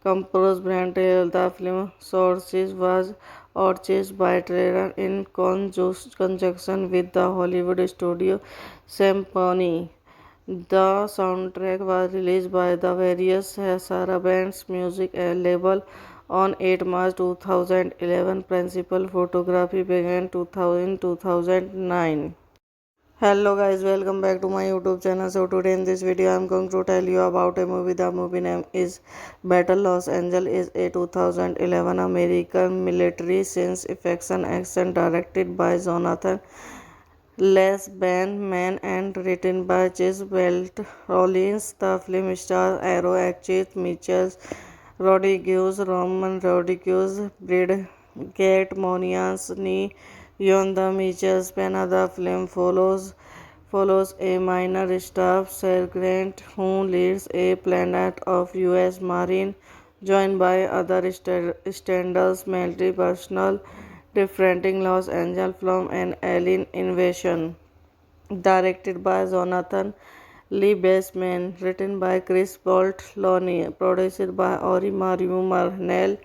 Brand Trail. The film sources was purchased by Trailer in conjunction with the Hollywood studio Symphony. The soundtrack was released by the various Sarah Band's music label on 8 March 2011. Principal photography began 2009. Hello guys, welcome back to my YouTube channel. So today in this video I am going to tell you about a movie. The movie name is Battle Los Angeles, is a 2011 American military science fiction action directed by Jonathan Man and written by Chase Welt Rollins. The film stars Arrow actress Michelle Rodriguez, Roman Rodriguez, Brigette Monians, Yonda Mitchell Spena. The film follows a minor staff sergeant who leads a planet of U.S. Marine, joined by other standards military personnel defending Los Angeles from an alien invasion. Directed by Jonathan Bassman, written by Chris Boltloni, produced by Ori Marnell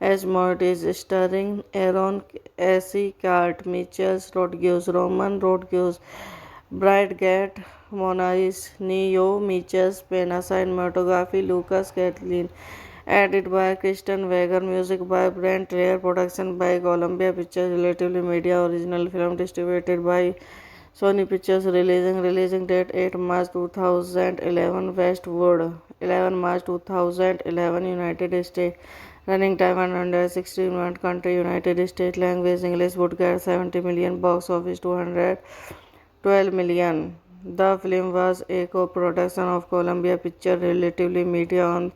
as Mortis, starring Aaron Eckhart, Mitchell Rodriguez, Roman Rodriguez, Brigette Monais, Neo Mitchell, Pena, cinematography Lucas Catlin, edited by Kristen Wager, music by Brent Traer, production by Columbia Pictures Relatively Media, original film distributed by Sony Pictures. Releasing date 8 March 2011 Westwood 11 March 2011 United States. Running time 116 minutes. Country United States. Language English. Would get 70 million. Box office 212 million. The film was a co-production of Columbia Pictures Relatively Media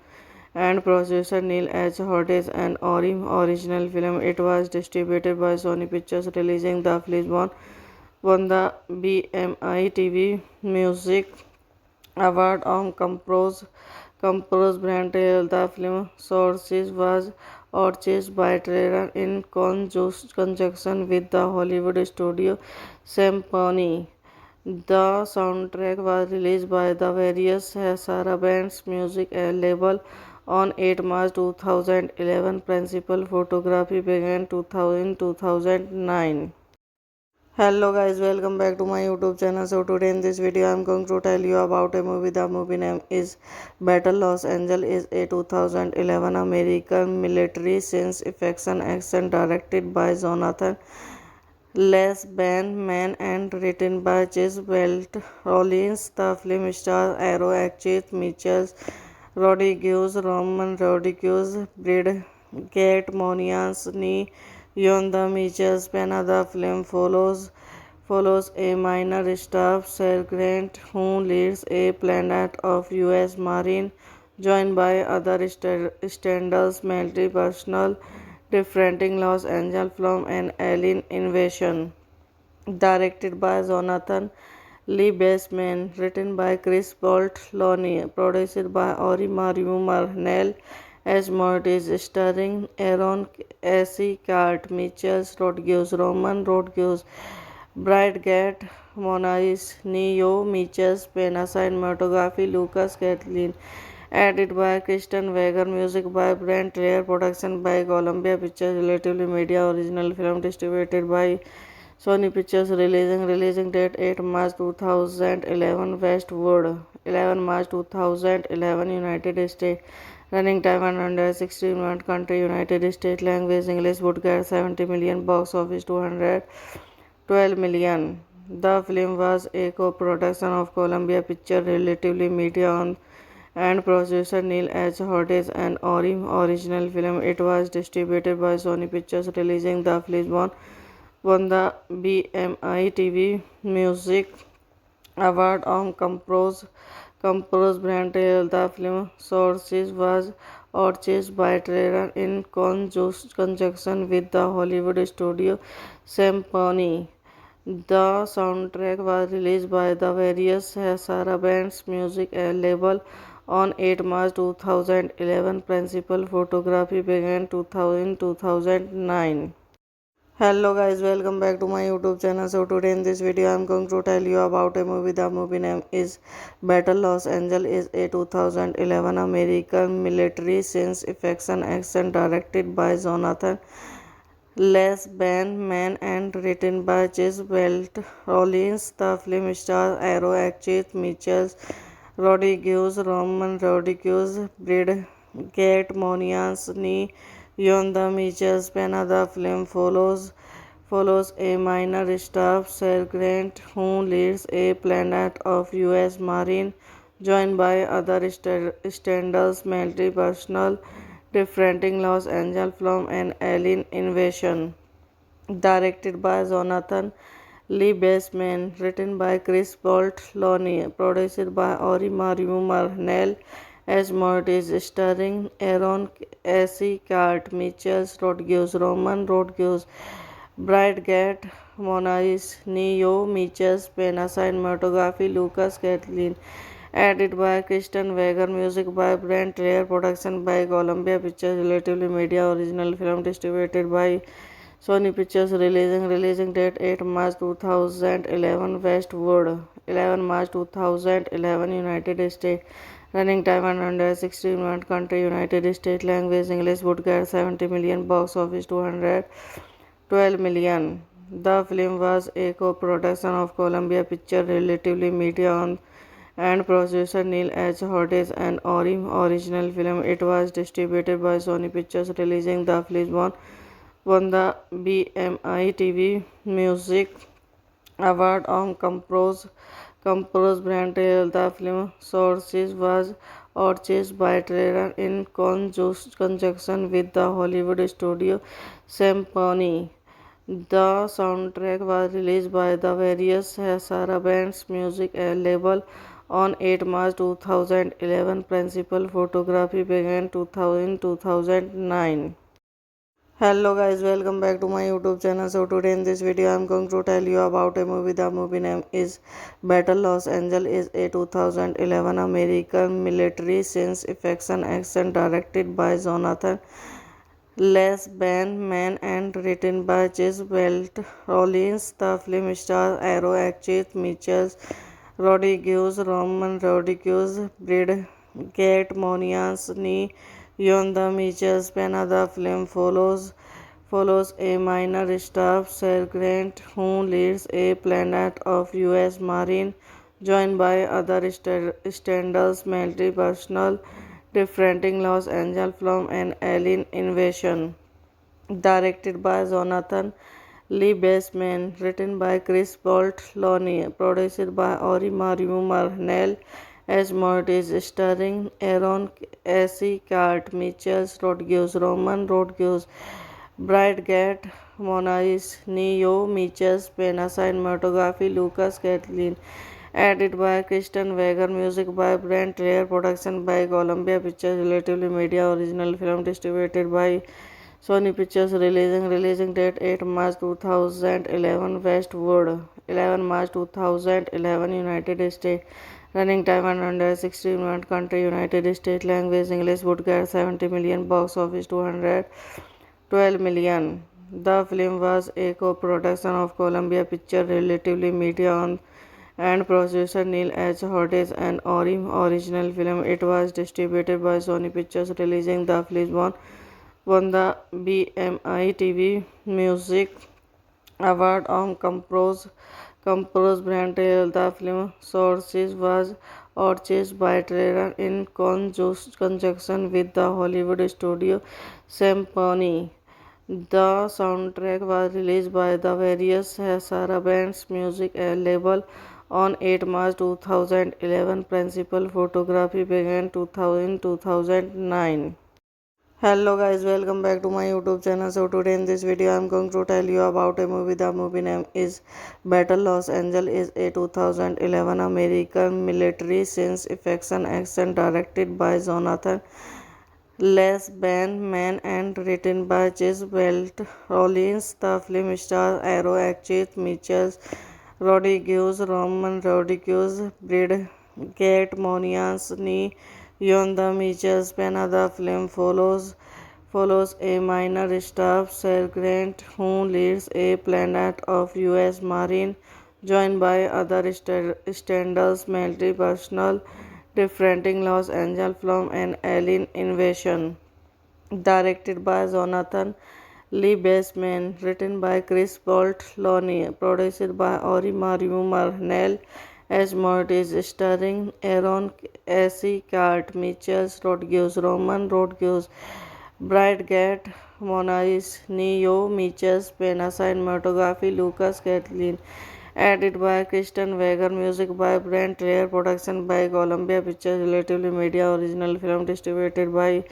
and producer Neil H. Hodges and Orim original film. It was distributed by Sony Pictures. Releasing the film won the BMI TV Music Award on Composed Brand Trail. The film sources was purchased by Trailer in conjunction with the Hollywood studio Symphony. The soundtrack was released by the various Sarah Band's music label on 8 March 2011. Principal photography began 2009. Hello guys, welcome back to my YouTube channel. So today in this video I am going to tell you about a movie. The movie name is Battle Los Angeles, is a 2011 American military science fiction action directed by Jonathan Man and written by Chase Welt Rollins. The film stars Arrow actress Michelle Rodriguez, Roman Rodriguez, Brigette Monians, Yonda Mitchell Spena. The film follows a minor staff sergeant who leads a planet of U.S. Marine, joined by other standards military personnel defending Los Angeles from an alien invasion. Directed by Jonathan Bassman, written by Chris Boltloni, produced by Ori Marnell as Mortis, starring Aaron Eckhart, Mitchell Rodriguez, Roman Rodriguez, Brigette Monais, Neo Mitchell, Pena, cinematography Lucas Catlin, edited by Kristen Wager, music by Brent Traer, production by Columbia Pictures Relatively Media, original film distributed by Sony Pictures. Releasing date 8 March 2011 Westwood 11 March 2011 United States. Running time 116 minutes. Country United States. Language English. Would get 70 million. Box office 212 million. The film was a co-production of Columbia Pictures Relatively Media and producer Neil H. Hodges and Orim original film. It was distributed by Sony Pictures. Releasing the film won the BMI TV Music award on Compros brand. The film sources was purchased by Trailer in conjunction with the Hollywood studio Symphony. The soundtrack was released by the various Sarah Band's music label on 8 March 2011. Principal photography began 2009. Hello guys, welcome back to my YouTube channel. So today in this video I am going to tell you about a movie. The movie name is Battle Los Angeles. Is a 2011 American military science fiction action directed by Jonathan Les Man and written by Chase Welt Rollins. The film stars Arrow actress Michelle Rodriguez, Roman Rodriguez, Brigette Monians, Yon the Mitchell's Pena. The film follows a minor staff sergeant who leads a planet of U.S. Marine, joined by other standards military personnel defending Los Angeles from an alien invasion. Directed by Jonathan Lee Baseman, written by Chris Boltloni, produced by Ori Mario Marnell as Mortis, starring Aaron Eckhart, Mitchell Rodriguez, Roman Rodriguez, Brigette Monais, Neo, Mitchell Pena, cinematography Lucas Catlin, edited by Kristen Wager, music by Brent Rare, production by Columbia Pictures, Relatively Media, original film distributed by Sony Pictures, releasing date 8 March 2011, Westwood, 11 March 2011, United States. Running time 116 minutes. Country United States. Language English. Would get 70 million. Box office 212 million. The film was a co-production of Columbia Pictures, Relatively Media, and producer Neil H. Hodges and Ori. Original film. It was distributed by Sony Pictures, releasing the film won the BMI TV Music Award on Compros brand. The film sources was purchased by Trailer in conjunction with the Hollywood studio Symphony. The soundtrack was released by the various Sarah Band's music label on 8 March 2011. Principal photography began 2009. Hello guys, welcome back to my YouTube channel. So today in this video I am going to tell you about a movie. The movie name is Battle Los Angeles. Is a 2011 American military science fiction action directed by Jonathan Les Man and written by Chase Welt Rollins. The film stars Arrow actress Michelle Rodriguez, Roman Rodriguez, Brigette Monians, Yon the Mitchell's Pena. The film follows a minor staff sergeant who leads a planet of U.S. Marine, joined by other standards military personnel defending Los Angeles from an alien invasion. Directed by Jonathan Lee Baseman, written by Chris Boltloni, produced by Ori Mario Marnell as Mortis, starring Aaron Eckhart, Mitchell Rodriguez, Roman Rodriguez, Brigette Monais, Neo, Mitchell Pena, cinematography Lucas Catlin, edited by Kristen Wager, music by Brent Rare, production by Columbia Pictures, Relatively Media, original film distributed by Sony Pictures, releasing date 8 March 2011, Westwood, 11 March 2011, United States. Running time 116 minutes. Country United States. Language English. Would get 70 million. Box office 212 million. The film was a co-production of Columbia Pictures, Relatively Media, and producer Neil H. Hodges and Ori. Original film. It was distributed by Sony Pictures, releasing the film won the BMI TV Music Award on Compros brand. The film sources was purchased by Trailer in conjunction with the Hollywood studio Symphony. The soundtrack was released by the various Sarah Band's music label on 8 March 2011. Principal photography began 2009. Hello guys, welcome back to my YouTube channel. So today in this video I'm going to tell you about a movie. The movie name is Battle Los Angeles, is a 2011 American military science fiction action directed by Jonathan Les Man and written by Chase Welt Rollins. The film stars Arrow actress Mitchell Rodriguez, Roman Rodriguez, Bridget Moniansni, Yon the Mitchell's Pena. The film follows a minor staff sergeant who leads a planet of U.S. Marine, joined by other standards military personnel defending Los Angeles from an alien invasion. Directed by Jonathan Lee Baseman, written by Chris Boltloni, produced by Ori Mario Marnell as Mortis, starring Aaron Eckhart, Mitchell Rodriguez, Roman Rodriguez, Bridget Monais, Neo Mitchell, Pena, cinematography Lucas Catlin, edited by Kristen Wager, music by Brent Lair, production by Columbia Pictures, Relatively Media, original film distributed by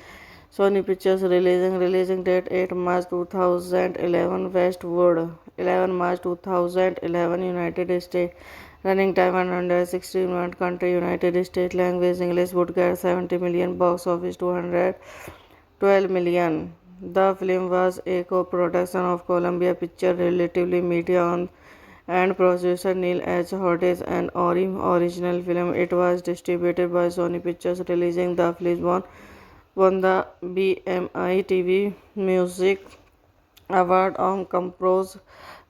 Sony Pictures, releasing date 8 March 2011 Westwood, 11 March 2011 United States, running time 116 minutes, country United States, language English, would get 70 million, box office 212 million. The film was a co-production of Columbia Pictures, Relatively Media and producer Neil H. Hodges and Ori original film. It was distributed by Sony Pictures, releasing the film won the BMI TV Music Award on Compose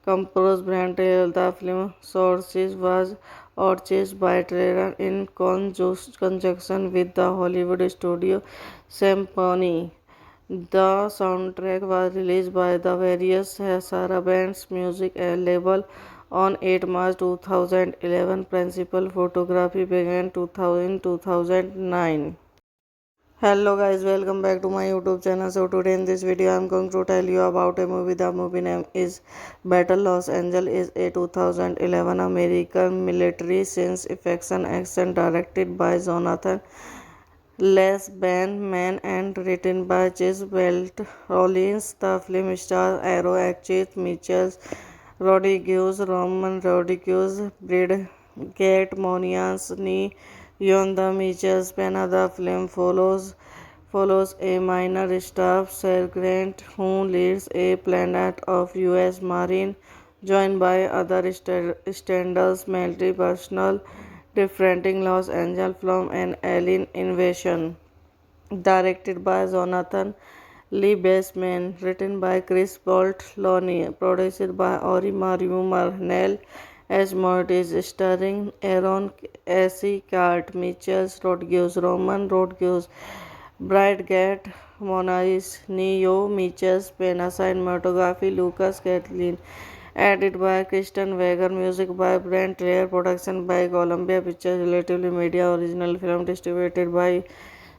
Brand. The film sources was purchased by Trailer in conjunction with the Hollywood studio Symphony. The soundtrack was released by the various Sarah Band's music label on 8 March 2011. Principal photography began 2009. Hello guys, welcome back to my YouTube channel. So today in this video I'm going to tell you about a movie. The movie name is Battle Los Angeles, is a 2011 American military science fiction action directed by Jonathan Les Man and written by Chase Welt Rollins. The film stars Arrow actress Mitchell Rodriguez, Roman Rodriguez, Bridget Moniansni, Yon the Mitchell's Pena. The film follows a minor staff sergeant who leads a planet of U.S. Marine, joined by other standards military personnel defending Los Angeles from an alien invasion. Directed by Jonathan Lee Baseman, written by Chris Boltloni, produced by Ori Mario Marnell as Mortis, starring Aaron Eckhart, Mitchell Rodriguez, Roman Rodriguez, Bridget Monais, Neo Mitchell, Pena, cinematography Lucas Catlin, edited by Kristen Wager, music by Brent Lair, production by Columbia Pictures, Relatively Media, original film distributed by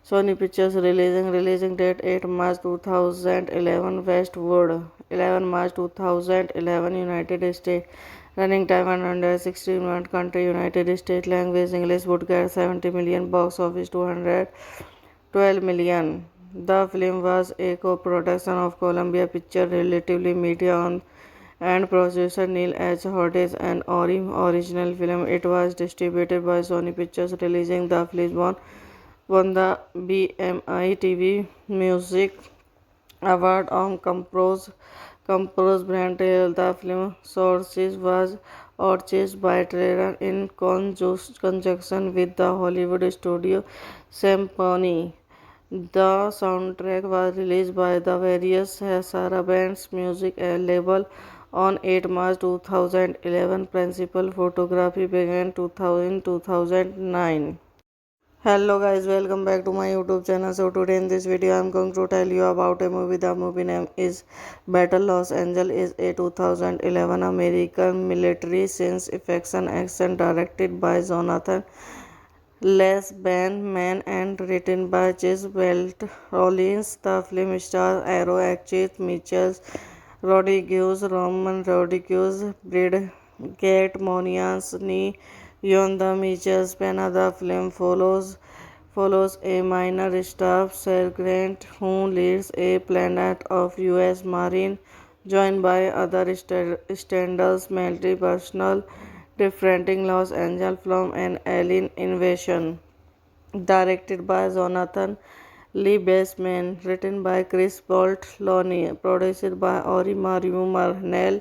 Sony Pictures, releasing date 8 March 2011 Westwood, 11 March 2011 United States, running time 116 minutes, country United States, language English, would get 70 million, box office 212 million. The film was a co-production of Columbia Pictures, Relatively Media and producer Neil H. Hodges and Ori original film. It was distributed by Sony Pictures, releasing the film won the BMI TV Music Award on Compose Brand. The film sources was purchased by Trailer in conjunction with the Hollywood studio Symphony. The soundtrack was released by the various Sarah Band's music label on 8 March 2011. Principal photography began 2009. Hello guys, welcome back to my YouTube channel. So today in this video I'm going to tell you about a movie. The movie name is Battle Los Angeles, is a 2011 American military science fiction action directed by Jonathan Les Man and written by Chase Welt Rollins. The film stars Arrow actress Mitchell Rodriguez, Roman Rodriguez, Bridget Moniansni, Yon the Mitchell's Pena. The film follows a minor staff sergeant who leads a platoon of U.S. Marine, joined by other standards military personnel defending Los Angeles from an alien invasion. Directed by Jonathan Lee Baseman, written by Chris Boltloni, produced by Ori Mario Marnell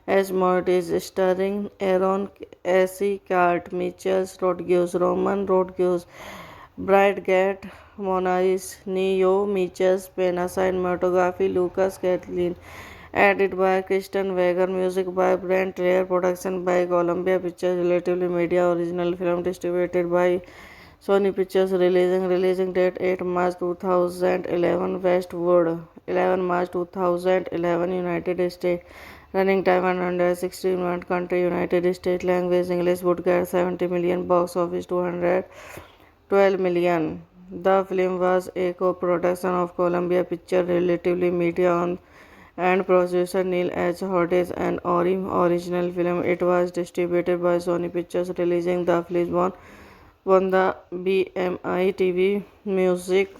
as Mortis, starring Aaron S. Cart, Mitchell Rodriguez, Roman Rodriguez, Brad Gatt, Monais, Neo, Mitchell, Pena, cinematography, Lucas Kathleen, edited by Kristen Wager, music by Brent Traer, production by Columbia Pictures, Relatively Media, original film distributed by Sony Pictures, releasing date 8 March 2011 Westwood, 11 March 2011 United States, running time 116 minutes, country United States, language English, would get 70 million, box office 212 million. The film was a co-production of Columbia Pictures, Relatively Media and producer Neil H. Hodges and original film. It was distributed by Sony Pictures, releasing the film won the BMI TV Music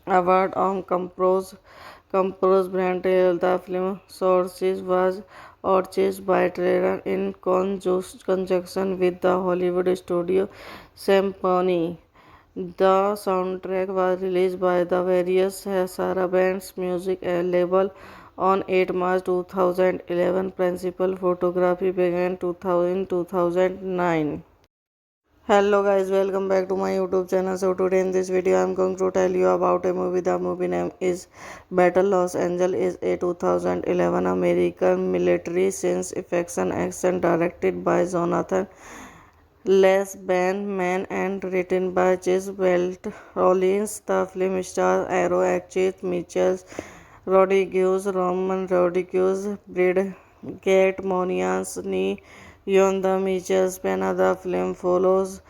Award on Compose Brand. The film sources was purchased by Trader in conjunction with the Hollywood studio Symphony. The soundtrack was released by the various Sarah Band's music label on 8 March 2011. Principal photography began 2009. Hello guys, welcome back to my YouTube channel. So today in this video I am going to tell you about a movie. The movie name is Battle Los Angeles, is a 2011 American military science fiction action directed by Jonathan Les Man and written by Chase Belt Rollins. The film stars Arrow actress Mitchell Rodriguez, Roman Rodriguez, Brad Gatt, Monias Ni Yon. The Mitchells Pena. The film follows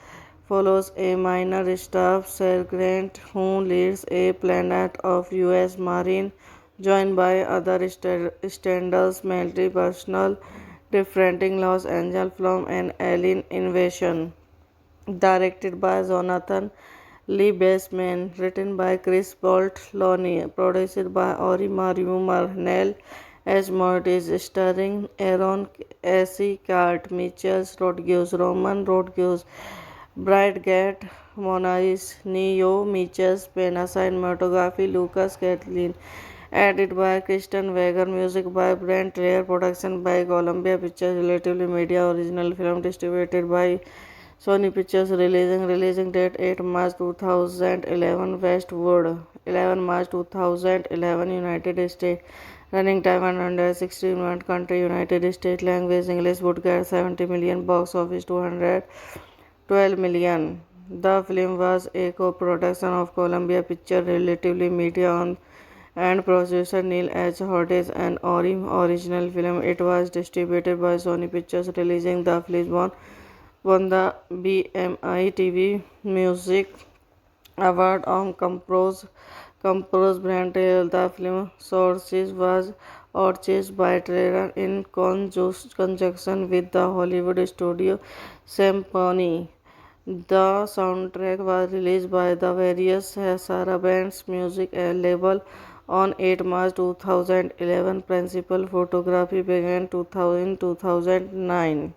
a minor staff sergeant who leads a platoon of U.S. Marine, joined by other standards military personnel defending Los Angeles from an alien invasion. Directed by Jonathan Lee Baseman, written by Chris Boltloni, produced by Ori Mario Marnell as Mortis, starring Aaron S. Cart, Mitchell Rodriguez, Roman Rodriguez, Brad Gatt, Monais, Neo, Mitchell, Pena, cinematography, Lucas Kathleen, edited by Kristen Wager, music by Brent Traer, production by Columbia Pictures, Relatively Media, original film distributed by Sony Pictures, releasing date 8 March 2011 Westwood, 11 March 2011 United States, running time 116 minutes, country United States, language English, would get 70 million, box office 212 million. The film was a co-production of Columbia Pictures, Relatively Media and producer Neil H. Hodges and original film. It was distributed by Sony Pictures, releasing the film won the BMI TV Music Award on Compose Brand. The film sources was purchased by Trader in conjunction with the Hollywood studio Symphony. The soundtrack was released by the various Sarah Band's music label on 8 March 2011. Principal photography began 2009.